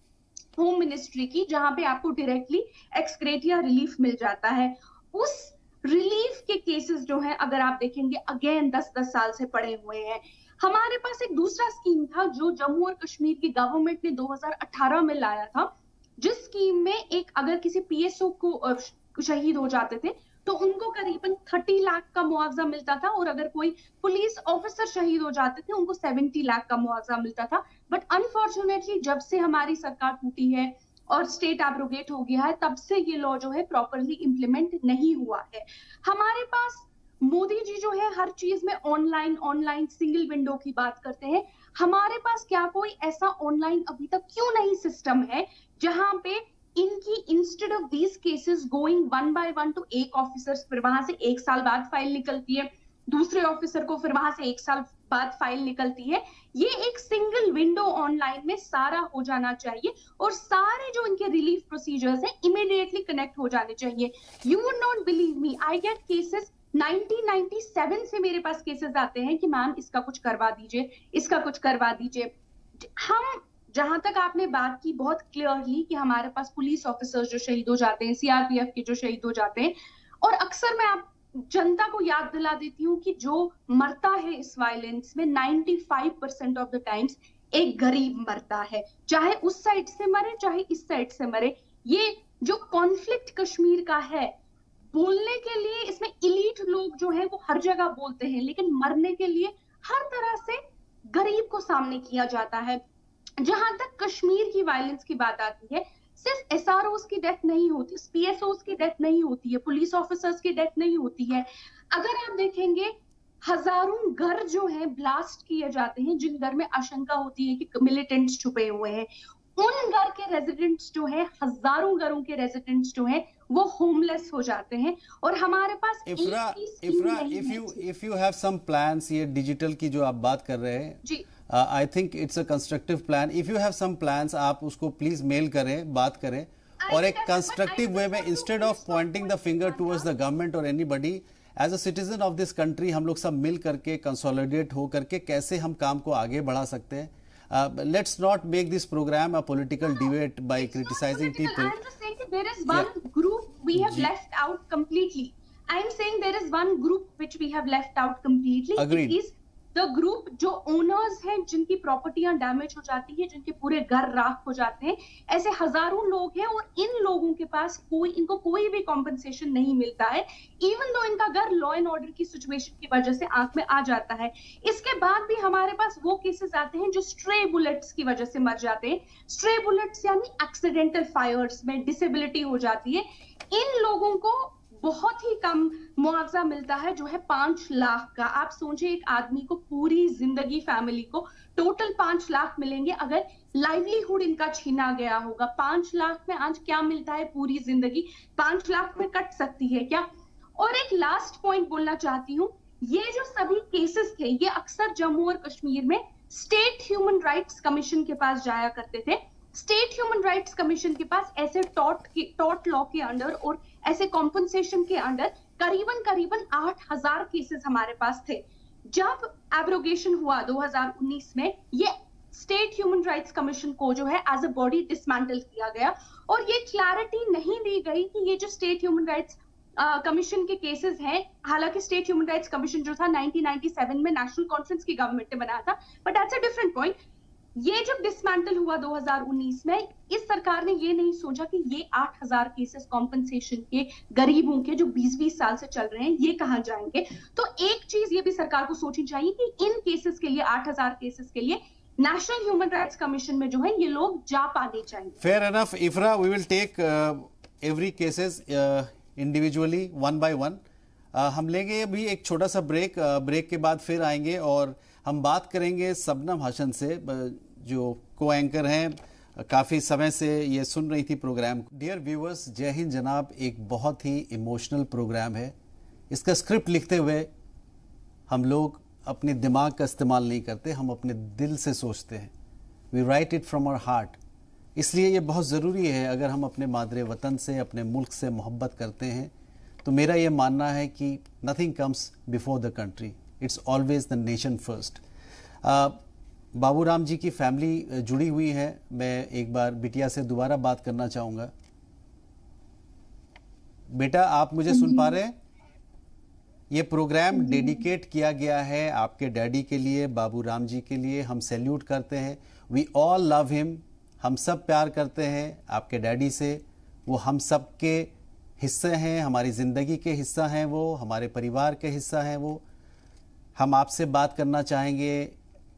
होम मिनिस्ट्री की, जहां पे आपको डायरेक्टली एक्सग्रेटिया रिलीफ मिल जाता है। उस रिलीफ के केसेस केसेस जो हैं अगर आप देखेंगे अगेन 10-10 साल से पड़े हुए हैं। हमारे पास एक दूसरा स्कीम था जो जम्मू और कश्मीर की गवर्नमेंट ने 2018 में लाया था, जिस स्कीम में एक अगर किसी पीएसओ को शहीद हो जाते थे तो उनको करीबन 30 लाख का मुआवजा मिलता था, और अगर कोई पुलिस ऑफिसर शहीद हो जाते थे उनको 70 लाख का मुआवजा मिलता था। बट अनफॉर्चुनेटली जब से हमारी सरकार टूटी है और स्टेट एब्रोगेट हो गया है, तब से ये लॉ जो है प्रॉपरली इंप्लीमेंट नहीं हुआ है। हमारे पास मोदी जी जो है हर चीज में ऑनलाइन सिंगल विंडो की बात करते हैं। हमारे पास क्या कोई ऐसा ऑनलाइन अभी तक क्यों नहीं सिस्टम है जहां पे इनकी instead of these cases going 1 by 1 to एक ऑफिसर, फिर वहां से 1 साल बाद फाइल निकलती है, दूसरे ऑफिसर को फिर वहां से 1 साल बाद फाइल निकलती है। ये एक सिंगल विंडो ऑनलाइन में सारा हो जाना चाहिए और सारे जो इनके रिलीफ प्रोसीजर्स हैं इमीडिएटली कनेक्ट हो जाने चाहिए। You would not believe me, I get cases 1997 से मेरे पास केसेस आते हैं कि मैम इसका कुछ करवा दीजिए, इसका कुछ करवा दीजिए। हम जहां तक आपने बात की बहुत क्लियरली कि हमारे पास पुलिस ऑफिसर्स जो शहीद हो जाते हैं, सीआरपीएफ के जो शहीद हो जाते हैं, और अक्सर मैं आप जनता को याद दिला देती हूँ कि जो मरता है इस वायलेंस में 95% ऑफ द टाइम्स एक गरीब मरता है, चाहे उस साइड से मरे चाहे इस साइड से मरे। ये जो कॉन्फ्लिक्ट कश्मीर का है, बोलने के लिए इसमें इलीट लोग जो है वो हर जगह बोलते हैं, लेकिन मरने के लिए हर तरह से गरीब को सामने किया जाता है। जहां तक कश्मीर की वायलेंस की बात आती है, सिर्फ एसआरओस की डेथ नहीं होती, पीएसओस की डेथ नहीं होती है, पुलिस ऑफिसर्स की डेथ नहीं होती है। अगर आप देखेंगे हजारों घर जो है ब्लास्ट किए जाते हैं जिन घर में आशंका होती है कि मिलिटेंट्स छुपे हुए हैं। उन घर के रेजिडेंट्स जो है, हजारों घरों के रेजिडेंट्स जो है वो होमलेस हो जाते हैं। और हमारे पास if you have some plans, ये डिजिटल की जो आप बात कर रहे हैं जी, I think it's a constructive plan. If you have some plans, आप उसको प्लीज मेल करें, बात करें, और एक कंस्ट्रक्टिव वे में instead of pointing the finger towards the government और anybody, as a citizen of this country हम लोग सब मिल करके कंसोलिडेट हो करके कैसे हम काम को आगे बढ़ा सकते हैं। Let's not make this program a political debate by criticizing people. I'm just saying that there is one group we have left out completely. I'm saying there is one group which we have left out completely. Agreed. It is the group जो owners हैं, जिनकी प्रॉपर्टियां damage हो जाती है, जिनके पूरे घर राख हो जाते हैं। ऐसे हजारों लोग हैं और इन लोगों के पास इनको कोई भी कॉम्पनसेशन नहीं मिलता है, इवन दो इनका घर लॉ एंड ऑर्डर की सिचुएशन की वजह से आंख में आ जाता है। इसके बाद भी हमारे पास वो केसेस आते हैं जो स्ट्रे बुलेट्स की वजह से मर जाते हैं। स्ट्रे बुलेट्स यानी एक्सीडेंटल फायर्स में डिसेबिलिटी हो जाती है। इन लोगों को बहुत ही कम मुआवजा मिलता है जो है 5 लाख का। आप सोचिए एक आदमी को पूरी जिंदगी, फैमिली को टोटल 5 लाख मिलेंगे अगर लाइवलीहुड इनका छीना गया होगा। 5 लाख में आज क्या मिलता है? पूरी जिंदगी 5 लाख में कट सकती है क्या? और एक लास्ट पॉइंट बोलना चाहती हूँ, ये जो सभी केसेस थे ये अक्सर जम्मू और कश्मीर में स्टेट ह्यूमन राइट्स कमीशन के पास जाया करते थे। स्टेट ह्यूमन राइट्स कमीशन के पास ऐसे टॉट लॉ के अंडर और ऐसे कॉम्पनसेशन के अंडर करीबन 8,000 केसेस हमारे पास थे। जब एब्रोगेशन हुआ 2019 में, ये स्टेट ह्यूमन राइट्स कमीशन को जो है एज अ बॉडी डिसमेंटल किया गया और ये क्लैरिटी नहीं दी गई कि ये जो स्टेट ह्यूमन राइट्स कमीशन के केसेस हैं, हालांकि स्टेट ह्यूमन राइट्स कमीशन जो था 1997 में नेशनल कॉन्फ्रेंस की गवर्नमेंट ने बनाया था, but that's a different point. ये जब डिसमेंटल हुआ 2019 में, इस सरकार ने ये नहीं सोचा कि ये 8,000 केसेस कॉम्पनसेशन के गरीबों के जो 20-20 साल से चल रहे हैं ये कहां जाएंगे। तो एक चीज ये भी सरकार को सोचनी चाहिए कि इन केसेस के लिए, 8,000 केसेस के लिए नेशनल ह्यूमन राइट्स कमीशन में जो है ये लोग जा पाने चाहिए। Fair enough Ifra, we will take every cases individually one by one. हम लेंगे अभी एक छोटा सा ब्रेक, ब्रेक के बाद फिर आएंगे और हम बात करेंगे शबनम हसन से, जो को एंकर हैं, काफ़ी समय से ये सुन रही थी प्रोग्राम। डियर व्यूअर्स, जय हिंद जनाब एक बहुत ही इमोशनल प्रोग्राम है। इसका स्क्रिप्ट लिखते हुए हम लोग अपने दिमाग का इस्तेमाल नहीं करते, हम अपने दिल से सोचते हैं। We write it from our heart. इसलिए ये बहुत ज़रूरी है, अगर हम अपने मादरे वतन से, अपने मुल्क से मोहब्बत करते हैं तो मेरा ये मानना है कि nothing comes before the country, it's always the nation first. Baburam ji की फैमिली जुड़ी हुई है, मैं एक बार बिटिया से दोबारा बात करना चाहूँगा। बेटा, आप मुझे सुन पा रहे हैं? ये प्रोग्राम डेडिकेट किया गया है आपके डैडी के लिए, बाबू राम जी के लिए। हम सैल्यूट करते हैं। We all love him. हम सब प्यार करते हैं आपके डैडी से। वो हम सब के हिस्से हैं, हमारी ज़िंदगी के हिस्सा हैं, वो हमारे परिवार के हिस्सा हैं वो। हम आपसे बात करना चाहेंगे,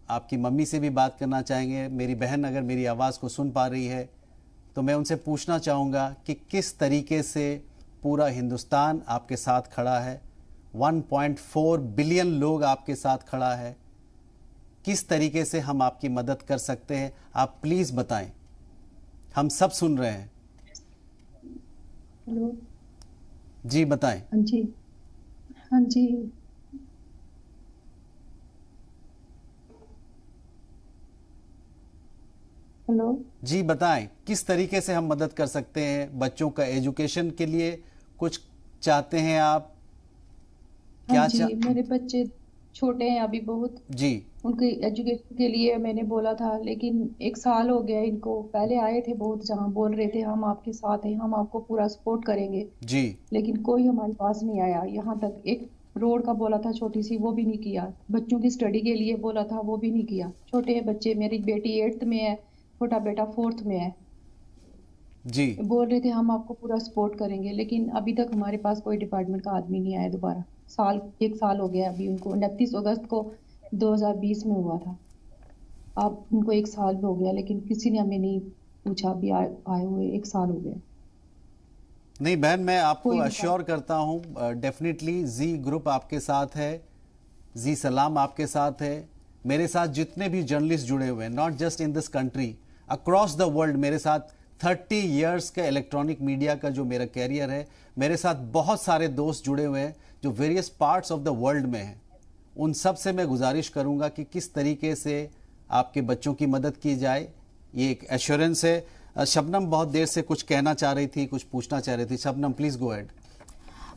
आपकी मम्मी से भी बात करना चाहेंगे। मेरी बहन अगर मेरी आवाज़ को सुन पा रही है तो मैं उनसे पूछना चाहूँगा कि किस तरीके से पूरा हिंदुस्तान आपके साथ खड़ा है, 1.4 बिलियन लोग आपके साथ खड़ा है, किस तरीके से हम आपकी मदद कर सकते हैं, आप प्लीज़ बताएं। हम सब सुन रहे हैं। हेलो जी बताएं। हाँ जी, हाँ जी। हेलो जी बताएं, किस तरीके से हम मदद कर सकते हैं। बच्चों का एजुकेशन के लिए कुछ चाहते हैं आप? हाँ जी, मेरे बच्चे छोटे हैं अभी बहुत जी। उनकी एजुकेशन के लिए मैंने बोला था, लेकिन 1 साल हो गया इनको। पहले आए थे बहुत, जहाँ बोल रहे थे हम आपके साथ हैं, हम आपको पूरा सपोर्ट करेंगे जी, लेकिन कोई हमारे पास नहीं आया। यहाँ तक एक रोड का बोला था छोटी सी, वो भी नहीं किया। बच्चों की स्टडी के लिए बोला था, वो भी नहीं किया। छोटे हैं बच्चे, मेरी बेटी 8th में है, छोटा बेटा 4th में है जी। बोल रहे थे हम आपको पूरा सपोर्ट करेंगे, लेकिन अभी तक हमारे पास कोई डिपार्टमेंट का आदमी नहीं आया दोबारा। 1 साल हो गया अभी उनको। 29 अगस्त को 2020 में हुआ था। अब उनको 1 साल भी हो गया, लेकिन किसी ने हमें नहीं पूछा। अभी आए हुए 1 साल हो गया। नहीं बहन, मैं आपको अश्योर करता हूँ डेफिनेटली जी ग्रुप आपके साथ है, जी सलाम आपके साथ है। मेरे साथ जितने भी जर्नलिस्ट जुड़े हुए हैं, not just in this country, across the world, मेरे साथ 30 इयर्स का इलेक्ट्रॉनिक मीडिया का जो मेरा कैरियर है, मेरे साथ बहुत सारे दोस्त जुड़े हुए हैं जो various parts of the world में हैं। उन सब से मैं गुजारिश करूंगा कि किस तरीके से आपके बच्चों की मदद की जाए। ये एक एश्योरेंस है। शबनम बहुत देर से कुछ कहना चाह रही थी, कुछ पूछना चाह रही थी। Shabnam please go ahead.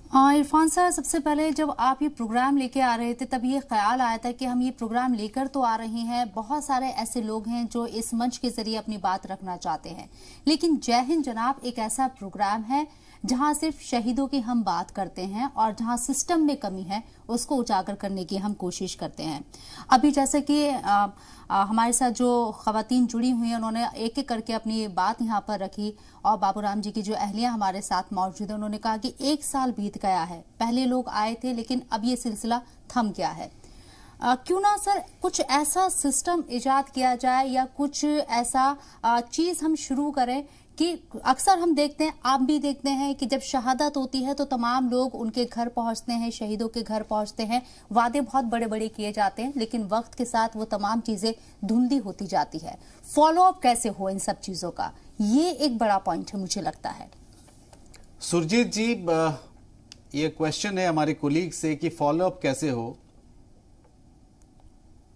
Irfan sir, सबसे पहले जब आप ये प्रोग्राम लेके आ रहे थे तब ये ख्याल आया था कि हम ये प्रोग्राम लेकर तो आ रहे हैं, बहुत सारे ऐसे लोग हैं जो इस मंच के जरिए अपनी बात रखना चाहते हैं, लेकिन जय हिंद जनाब एक ऐसा प्रोग्राम है जहां सिर्फ शहीदों की हम बात करते हैं और जहां सिस्टम में कमी है उसको उजागर करने की हम कोशिश करते हैं। अभी जैसे कि हमारे साथ जो खवातीन जुड़ी हुई हैं, उन्होंने एक एक करके अपनी बात यहाँ पर रखी, और बाबूराम जी की जो अहलिया हमारे साथ मौजूद है, उन्होंने कहा कि 1 साल बीत गया है, पहले लोग आए थे लेकिन अब ये सिलसिला थम गया है। क्यों ना सर कुछ ऐसा सिस्टम इजाद किया जाए या कुछ ऐसा चीज हम शुरू करें कि अक्सर हम देखते हैं, आप भी देखते हैं कि जब शहादत होती है तो तमाम लोग उनके घर पहुंचते हैं, शहीदों के घर पहुंचते हैं, वादे बहुत बड़े बड़े किए जाते हैं, लेकिन वक्त के साथ वो तमाम चीजें धुंधली होती जाती है। फॉलो अप कैसे हो इन सब चीजों का, ये एक बड़ा पॉइंट है मुझे लगता है। सुरजीत जी, ये क्वेश्चन है हमारे कोलीग से कि फॉलो अप कैसे हो।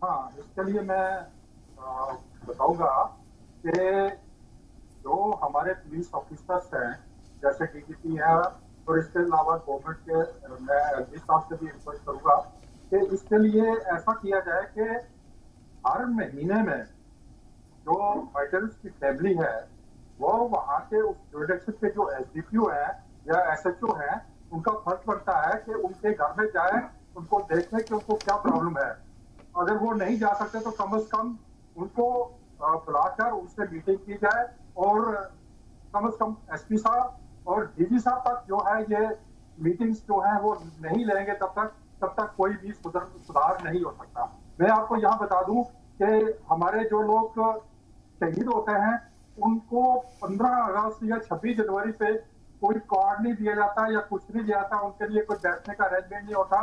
हाँ, इसके लिए मैं बताऊंगा कि जो हमारे पुलिस ऑफिसर्स हैं, जैसे डीजीपी है, और इसके अलावा गवर्नमेंट के, मैं एसपी साहब से भी रिक्वेस्ट करूंगा कि इसके लिए ऐसा किया जाए कि हर महीने में जो मर्डर्स की फैमिली है वो वहाँ के उस जुरिडिक्शन के जो एसडीपीओ है या एसएचओ है, उनका फर्ज बनता है कि उनके घर में जाए, उनको देखें कि उनको क्या प्रॉब्लम है। अगर वो नहीं जा सकते तो कम से कम उनको बुलाकर उनसे मीटिंग की जाए, और कम से कम एसपी साहब और डीजी साहब तक जो है ये मीटिंग्स जो है वो नहीं लेंगे तब तक कोई भी सुधार नहीं हो सकता। मैं आपको यहाँ बता दूं कि हमारे जो लोग शहीद होते हैं उनको 15 अगस्त या 26 जनवरी पे कोई कार्ड नहीं दिया जाता या कुछ नहीं दिया जाता, उनके लिए कोई बैठने का अरेंजमेंट नहीं होता,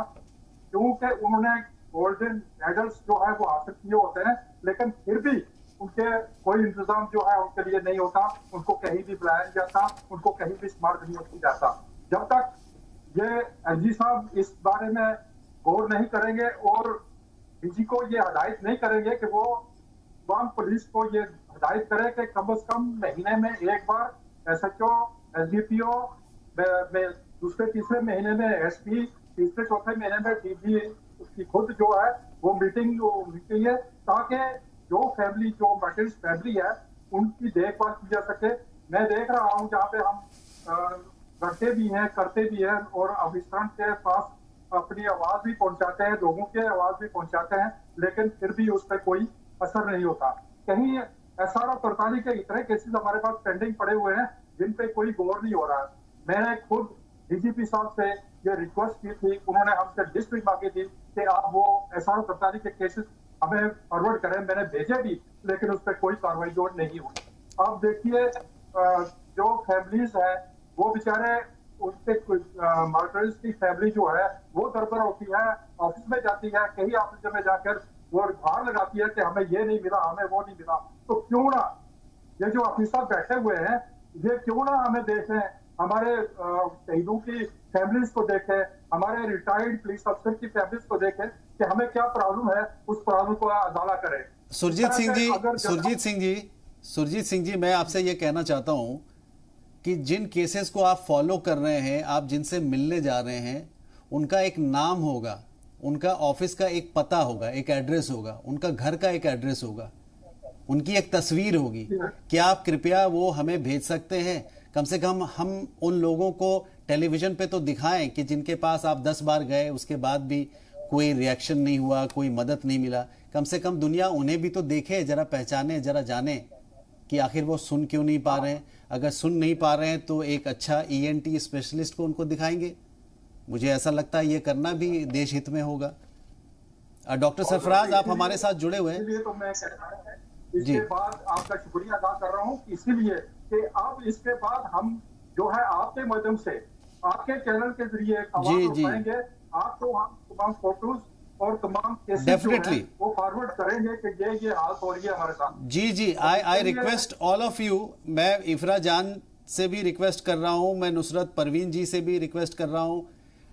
क्योंकि उन्होंने गोल्डन मेडल्स जो है वो हासिल किए होते हैं, लेकिन फिर भी उनके कोई इंतजाम जो है उनके लिए नहीं होता, उनको कहीं भी बुलाया नहीं जाता, उनको कहीं भी स्मारक नहीं किया जाता। जब तक ये एसजी साहब इस बारे में गौर नहीं करेंगे और डीजी को ये हिदायत नहीं करेंगे कि वो तमाम पुलिस को ये हिदायत करे कि कम से कम महीने में एक बार एसएचओ, एसडीपीओ, दूसरे तीसरे महीने में एसपी, तीसरे चौथे महीने में डीजी उसकी खुद जो है वो मीटिंग होनी चाहिए, ताकि जो फैमिली, जो मर्डर्स फैमिली है, उनकी देखभाल की जा सके। मैं देख रहा हूँ जहाँ पे हम करते भी हैं, और अभिस्थान के पास अपनी अपनी आवाज भी पहुंचाते हैं, लोगों की आवाज भी पहुंचाते हैं, लेकिन फिर भी उस पर कोई असर नहीं होता। कहीं SR और 43 के इतने केसेस हमारे पास पेंडिंग पड़े हुए हैं जिन पे कोई गौर नहीं हो रहा है। मैंने खुद DGP साहब से ये रिक्वेस्ट की थी, उन्होंने हमसे लिस्ट भी मांगी थी कि आप वो SR और 43 के केसेस हमें फॉरवर्ड करें। मैंने भेजे भी, लेकिन उस पर कोई कार्रवाई जो नहीं हुई। अब देखिए जो फैमिलीज है वो बेचारे, उसके मार्टर्स की फैमिली जो है वो दरदर होती है, ऑफिस में जाती है, कहीं ऑफिस में जाकर वो भार लगाती है कि हमें ये नहीं मिला, हमें वो नहीं मिला। तो क्यों ना ये जो ऑफिसर बैठे हुए हैं ये क्यों ना हमें देखें, हमारे शहीदों की फैमिलीज को देखें, हमारे रिटायर्ड पुलिस अफसर की फैमिलीज को देखें कि हमें क्या प्रॉब्लम है, उस प्रॉब्लम को अदाला करें। सुरजीत सिंह जी, मैं आपसे ये कहना चाहता हूं कि जिन केसेस को आप फॉलो कर रहे हैं, आप जिनसे मिलने जा रहे हैं, उनका एक नाम होगा, उनका ऑफिस का एक पता होगा, एक एड्रेस होगा, उनका घर का एक एड्रेस होगा, उनकी एक तस्वीर होगी। क्या आप कृपया वो हमें भेज सकते हैं? कम से कम हम उन लोगों को टेलीविजन पे तो दिखाएं कि जिनके पास आप 10 बार गए, उसके बाद भी कोई रिएक्शन नहीं हुआ, कोई मदद नहीं मिला। कम से कम दुनिया उन्हें भी तो देखे, जरा पहचाने, जरा जाने कि आखिर वो सुन क्यों नहीं पा रहे हैं। अगर सुन नहीं पा रहे हैं तो एक अच्छा ENT स्पेशलिस्ट को उनको दिखाएंगे। मुझे ऐसा लगता है ये करना भी देश हित में होगा। डॉक्टर सरफराज, आप हमारे साथ जुड़े हुए हैं। इसलिए तो मैं इसके बाद आपका शुक्रिया अदा कर रहा हूँ, इसीलिए कि अब इसके बाद हम जो है आपके माध्यम से, आपके चैनल के जरिए आवाज उठाएंगे, आपको हम तमाम फोटोज और तमाम केसेस जो हैं वो फॉरवर्ड करेंगे कि ये हालत हो रही है हमारे साथ। जी, I request all of you. मैं इफ्रा जान से भी रिक्वेस्ट कर रहा हूं, मैं नुसरत परवीन जी से भी रिक्वेस्ट कर रहा हूं,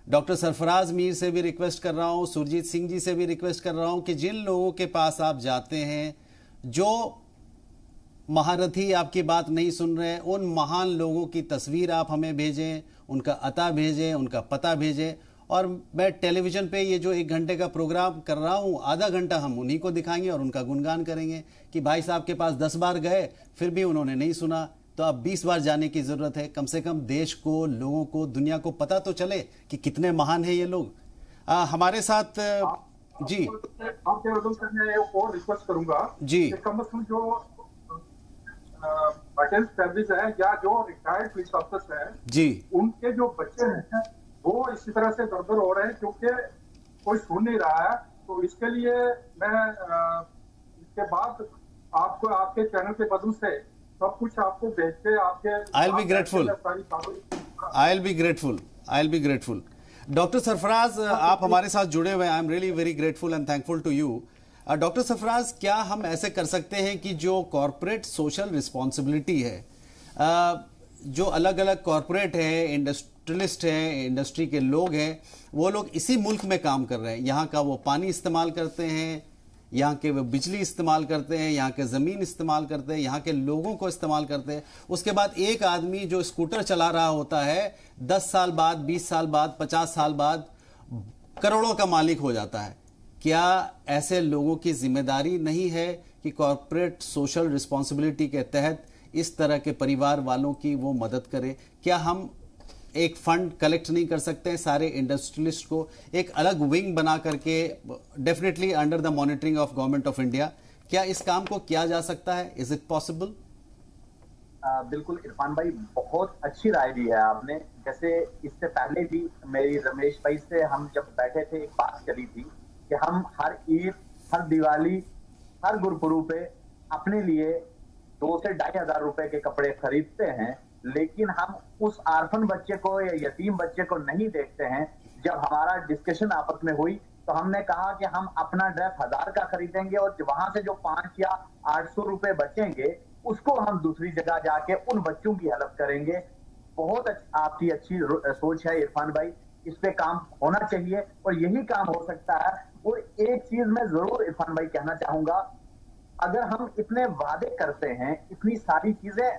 डॉक्टर सरफराज मीर से भी रिक्वेस्ट कर रहा हूं, सुरजीत सिंह जी से भी रिक्वेस्ट कर रहा हूं कि जिन लोगों के पास आप जाते हैं, जो महारथी आपकी बात नहीं सुन रहे, उन महान लोगों की तस्वीर आप हमें भेजें, उनका अता भेजें, उनका पता भेजें। और मैं टेलीविजन पे ये जो 1 घंटे का प्रोग्राम कर रहा हूँ, आधा घंटा हम उन्हीं को दिखाएंगे और उनका गुणगान करेंगे कि भाई साहब के पास 10 बार गए, फिर भी उन्होंने नहीं सुना, तो अब 20 बार जाने की जरूरत है। कम से कम देश को, लोगों को, दुनिया को पता तो चले कि कितने महान है ये लोग। हमारे साथ जी, आपके मैं और रिक्वेस्ट करूंगा जी, कम से कम जो फैमिलीज हैं या जो रिटायर्ड पुलिस ऑफिसर्स हैं जी, उनके जो बच्चे हैं वो इसी तरह से दरदर हो रहे हैं क्योंकि कोई सुन नहीं रहा है। तो इसके लिए मैं इसके बाद आपको आपके चैनल के माध्यम से सब कुछ आपको भेज के आपके I'll be grateful. Doctor Sarfaraz, आप हमारे साथ जुड़े हुए हैं। I am really very grateful and thankful to you. Doctor Sarfaraz, क्या हम ऐसे कर सकते हैं कि जो कॉर्पोरेट सोशल रिस्पॉन्सिबिलिटी है, जो अलग अलग कॉर्पोरेट है, इंडस्ट्रियलिस्ट हैं, इंडस्ट्री के लोग हैं, वो लोग इसी मुल्क में काम कर रहे हैं, यहाँ का वो पानी इस्तेमाल करते हैं, यहाँ के वो बिजली इस्तेमाल करते हैं, यहाँ के ज़मीन इस्तेमाल करते हैं, यहाँ के लोगों को इस्तेमाल करते हैं। उसके बाद एक आदमी जो स्कूटर चला रहा होता है 10 साल बाद, 20 साल बाद, 50 साल बाद करोड़ों का मालिक हो जाता है। क्या ऐसे लोगों की जिम्मेदारी नहीं है कि कॉर्पोरेट सोशल रिस्पॉन्सिबिलिटी के तहत इस तरह के परिवार वालों की वो मदद करें? क्या हम एक फंड कलेक्ट नहीं कर सकते हैं सारे इंडस्ट्रियलिस्ट को, एक अलग विंग बना करके, definitely under the monitoring of government of India? क्या इस काम को किया जा सकता है? Is it possible? बिल्कुल इरफान भाई, बहुत अच्छी राय दी है आपने। जैसे इससे पहले भी मेरी रमेश भाई से हम जब बैठे थे, एक बात चली थी कि हम हर ईद, हर दिवाली, हर गुरपुरब पे अपने लिए 2 से 2,500 रुपए के कपड़े खरीदते हैं, लेकिन हम उस आर्फन बच्चे को या यतीम बच्चे को नहीं देखते हैं। जब हमारा डिस्कशन आपस में हुई तो हमने कहा कि हम अपना ड्रेस 1000 का खरीदेंगे और वहां से जो 500 या 800 रुपए बचेंगे उसको हम दूसरी जगह जाके उन बच्चों की हेल्प करेंगे। बहुत आपकी अच्छी सोच है इरफान भाई, इस पे काम होना चाहिए और यही काम हो सकता है। और एक चीज मैं जरूर इरफान भाई कहना चाहूंगा, अगर हम इतने वादे करते हैं, इतनी सारी चीजें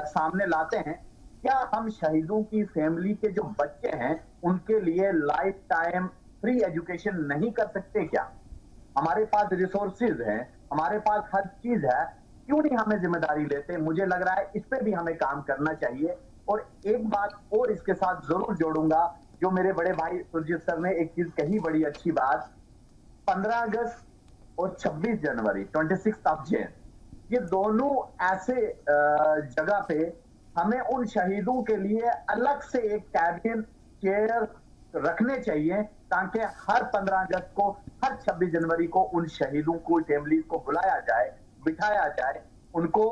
सामने लाते हैं, क्या हम शहीदों की फैमिली के जो बच्चे हैं उनके लिए लाइफ टाइम फ्री एजुकेशन नहीं कर सकते? क्या हमारे पास रिसोर्सेज हैं, हमारे पास हर चीज है, क्यों नहीं हमें जिम्मेदारी लेते? मुझे लग रहा है इस पे भी हमें काम करना चाहिए। और एक बात और इसके साथ जरूर जोड़ूंगा जो मेरे बड़े भाई सुरजीत सर ने एक चीज कही, बड़ी अच्छी बात, 15 अगस्त और 26 जनवरी 26 ऑफ जैन, ये दोनों ऐसे जगह पे हमें उन शहीदों के लिए अलग से एक कैबिन चेयर रखने चाहिए, ताकि हर 15 अगस्त को, हर 26 जनवरी को उन शहीदों को, फैमिलीज को बुलाया जाए, बिठाया जाए, उनको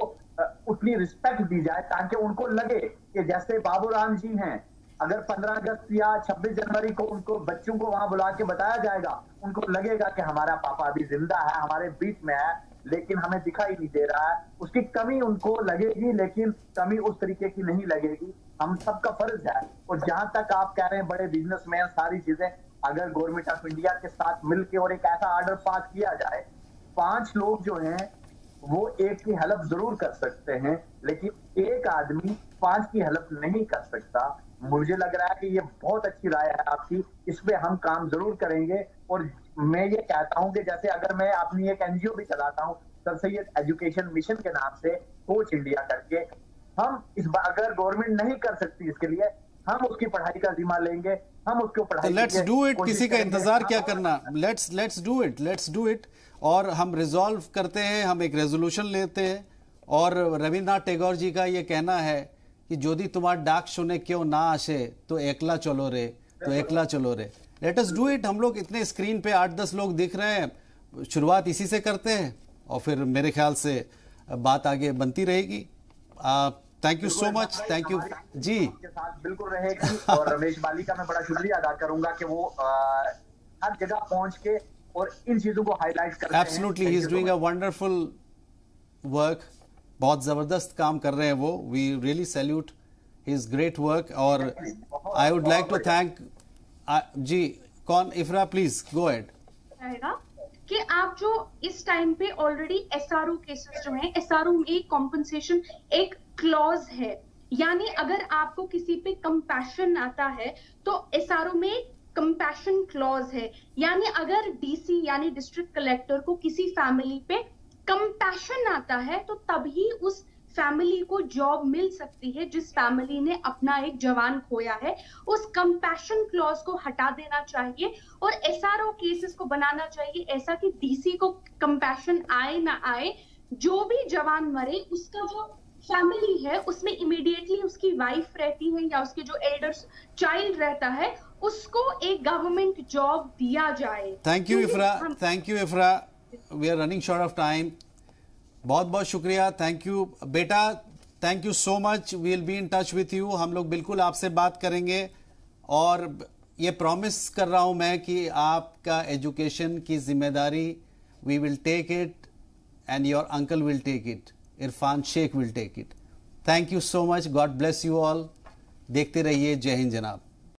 उतनी रिस्पेक्ट दी जाए, ताकि उनको लगे कि जैसे बाबूराम जी हैं, अगर 15 अगस्त या 26 जनवरी को उनको बच्चों को वहां बुला के बताया जाएगा, उनको लगेगा कि हमारा पापा अभी जिंदा है, हमारे बीच में है, लेकिन हमें दिखाई नहीं दे रहा है। उसकी कमी उनको लगेगी, लेकिन कमी उस तरीके की नहीं लगेगी। हम सबका फर्ज है। और जहां तक आप कह रहे हैं बड़े बिजनेसमैन, सारी चीजें, अगर गवर्नमेंट ऑफ इंडिया के साथ मिलकर और एक ऐसा ऑर्डर पास किया जाए, 5 लोग जो हैं वो एक की हेल्प जरूर कर सकते हैं, लेकिन एक आदमी 5 की हेल्प नहीं कर सकता। मुझे लग रहा है कि ये बहुत अच्छी राय है आपकी, इस पे हम काम जरूर करेंगे। और मैं ये कहता हूं कि जैसे अगर मैं अपनी एक एनजीओ भी चलाता हूं, सर सैयद एजुकेशन मिशन के नाम से, कोच इंडिया करके, हम इस बार अगर गवर्नमेंट नहीं कर सकती इसके लिए, हम उसकी पढ़ाई का जिम्मा लेंगे, हम उसको पढ़ाई, लेट्स डू इट। किसी का इंतजार क्या करना, लेट्स डू इट। और हम रिजॉल्व करते हैं, हम एक रेजोल्यूशन लेते हैं। और रविन्द्रनाथ टैगोर जी का ये कहना है कि जोदी तुम्हारा डाक सुने क्यों ना आशे, तो एकला चलो रे, तो एकला चलो रे। Let us do it. हम लोग इतने स्क्रीन पे 8-10 लोग दिख रहे हैं, शुरुआत इसी से करते हैं और फिर मेरे ख्याल से बात आगे बनती रहेगी। Thank you so much, thank you जी। के साथ बिल्कुल रहेगी। और रमेश बाली का मैं बड़ा शुक्रिया अदा करूंगा कि वो हर जगह पहुंच के और इन चीजों को हाईलाइट करते हैं। Absolutely, he is doing a wonderful work. बहुत जबरदस्त काम कर रहे हैं वो। We really salute his great work. और I would like to thank जी, कौन, इफ्रा प्लीज गो अहेड। कि आप जो इस टाइम पे ऑलरेडी एसआरओ केसेस जो हैं, एसआरओ में कॉम्पनसेशन एक क्लॉज है, यानी अगर आपको किसी पे कंपैशन आता है तो एसआरओ में कंपैशन क्लॉज है, यानी अगर डीसी यानी डिस्ट्रिक्ट कलेक्टर को किसी फैमिली पे कंपैशन आता है तो तभी उस फैमिली को जॉब मिल सकती है जिस फैमिली ने अपना एक जवान खोया है। उस कंपैशन क्लॉज को हटा देना चाहिए और एसआरओ केसेस को बनाना चाहिए ऐसा कि डीसी को कंपैशन आए ना आए, जो भी जवान मरे उसका जो फैमिली है उसमें इमीडिएटली उसकी वाइफ रहती है या उसके जो एल्डर्स चाइल्ड रहता है, उसको एक गवर्नमेंट जॉब दिया जाए। Thank you Ifra, thank you Ifra. We are running short of time. बहुत बहुत शुक्रिया, थैंक यू बेटा, thank you so much. We will be in touch with you. हम लोग बिल्कुल आपसे बात करेंगे और ये प्रॉमिस कर रहा हूं मैं कि आपका एजुकेशन की जिम्मेदारी we will take it and your uncle will take it, Irfan Shaikh will take it. Thank you so much, God bless you all. देखते रहिए जय हिंद जनाब।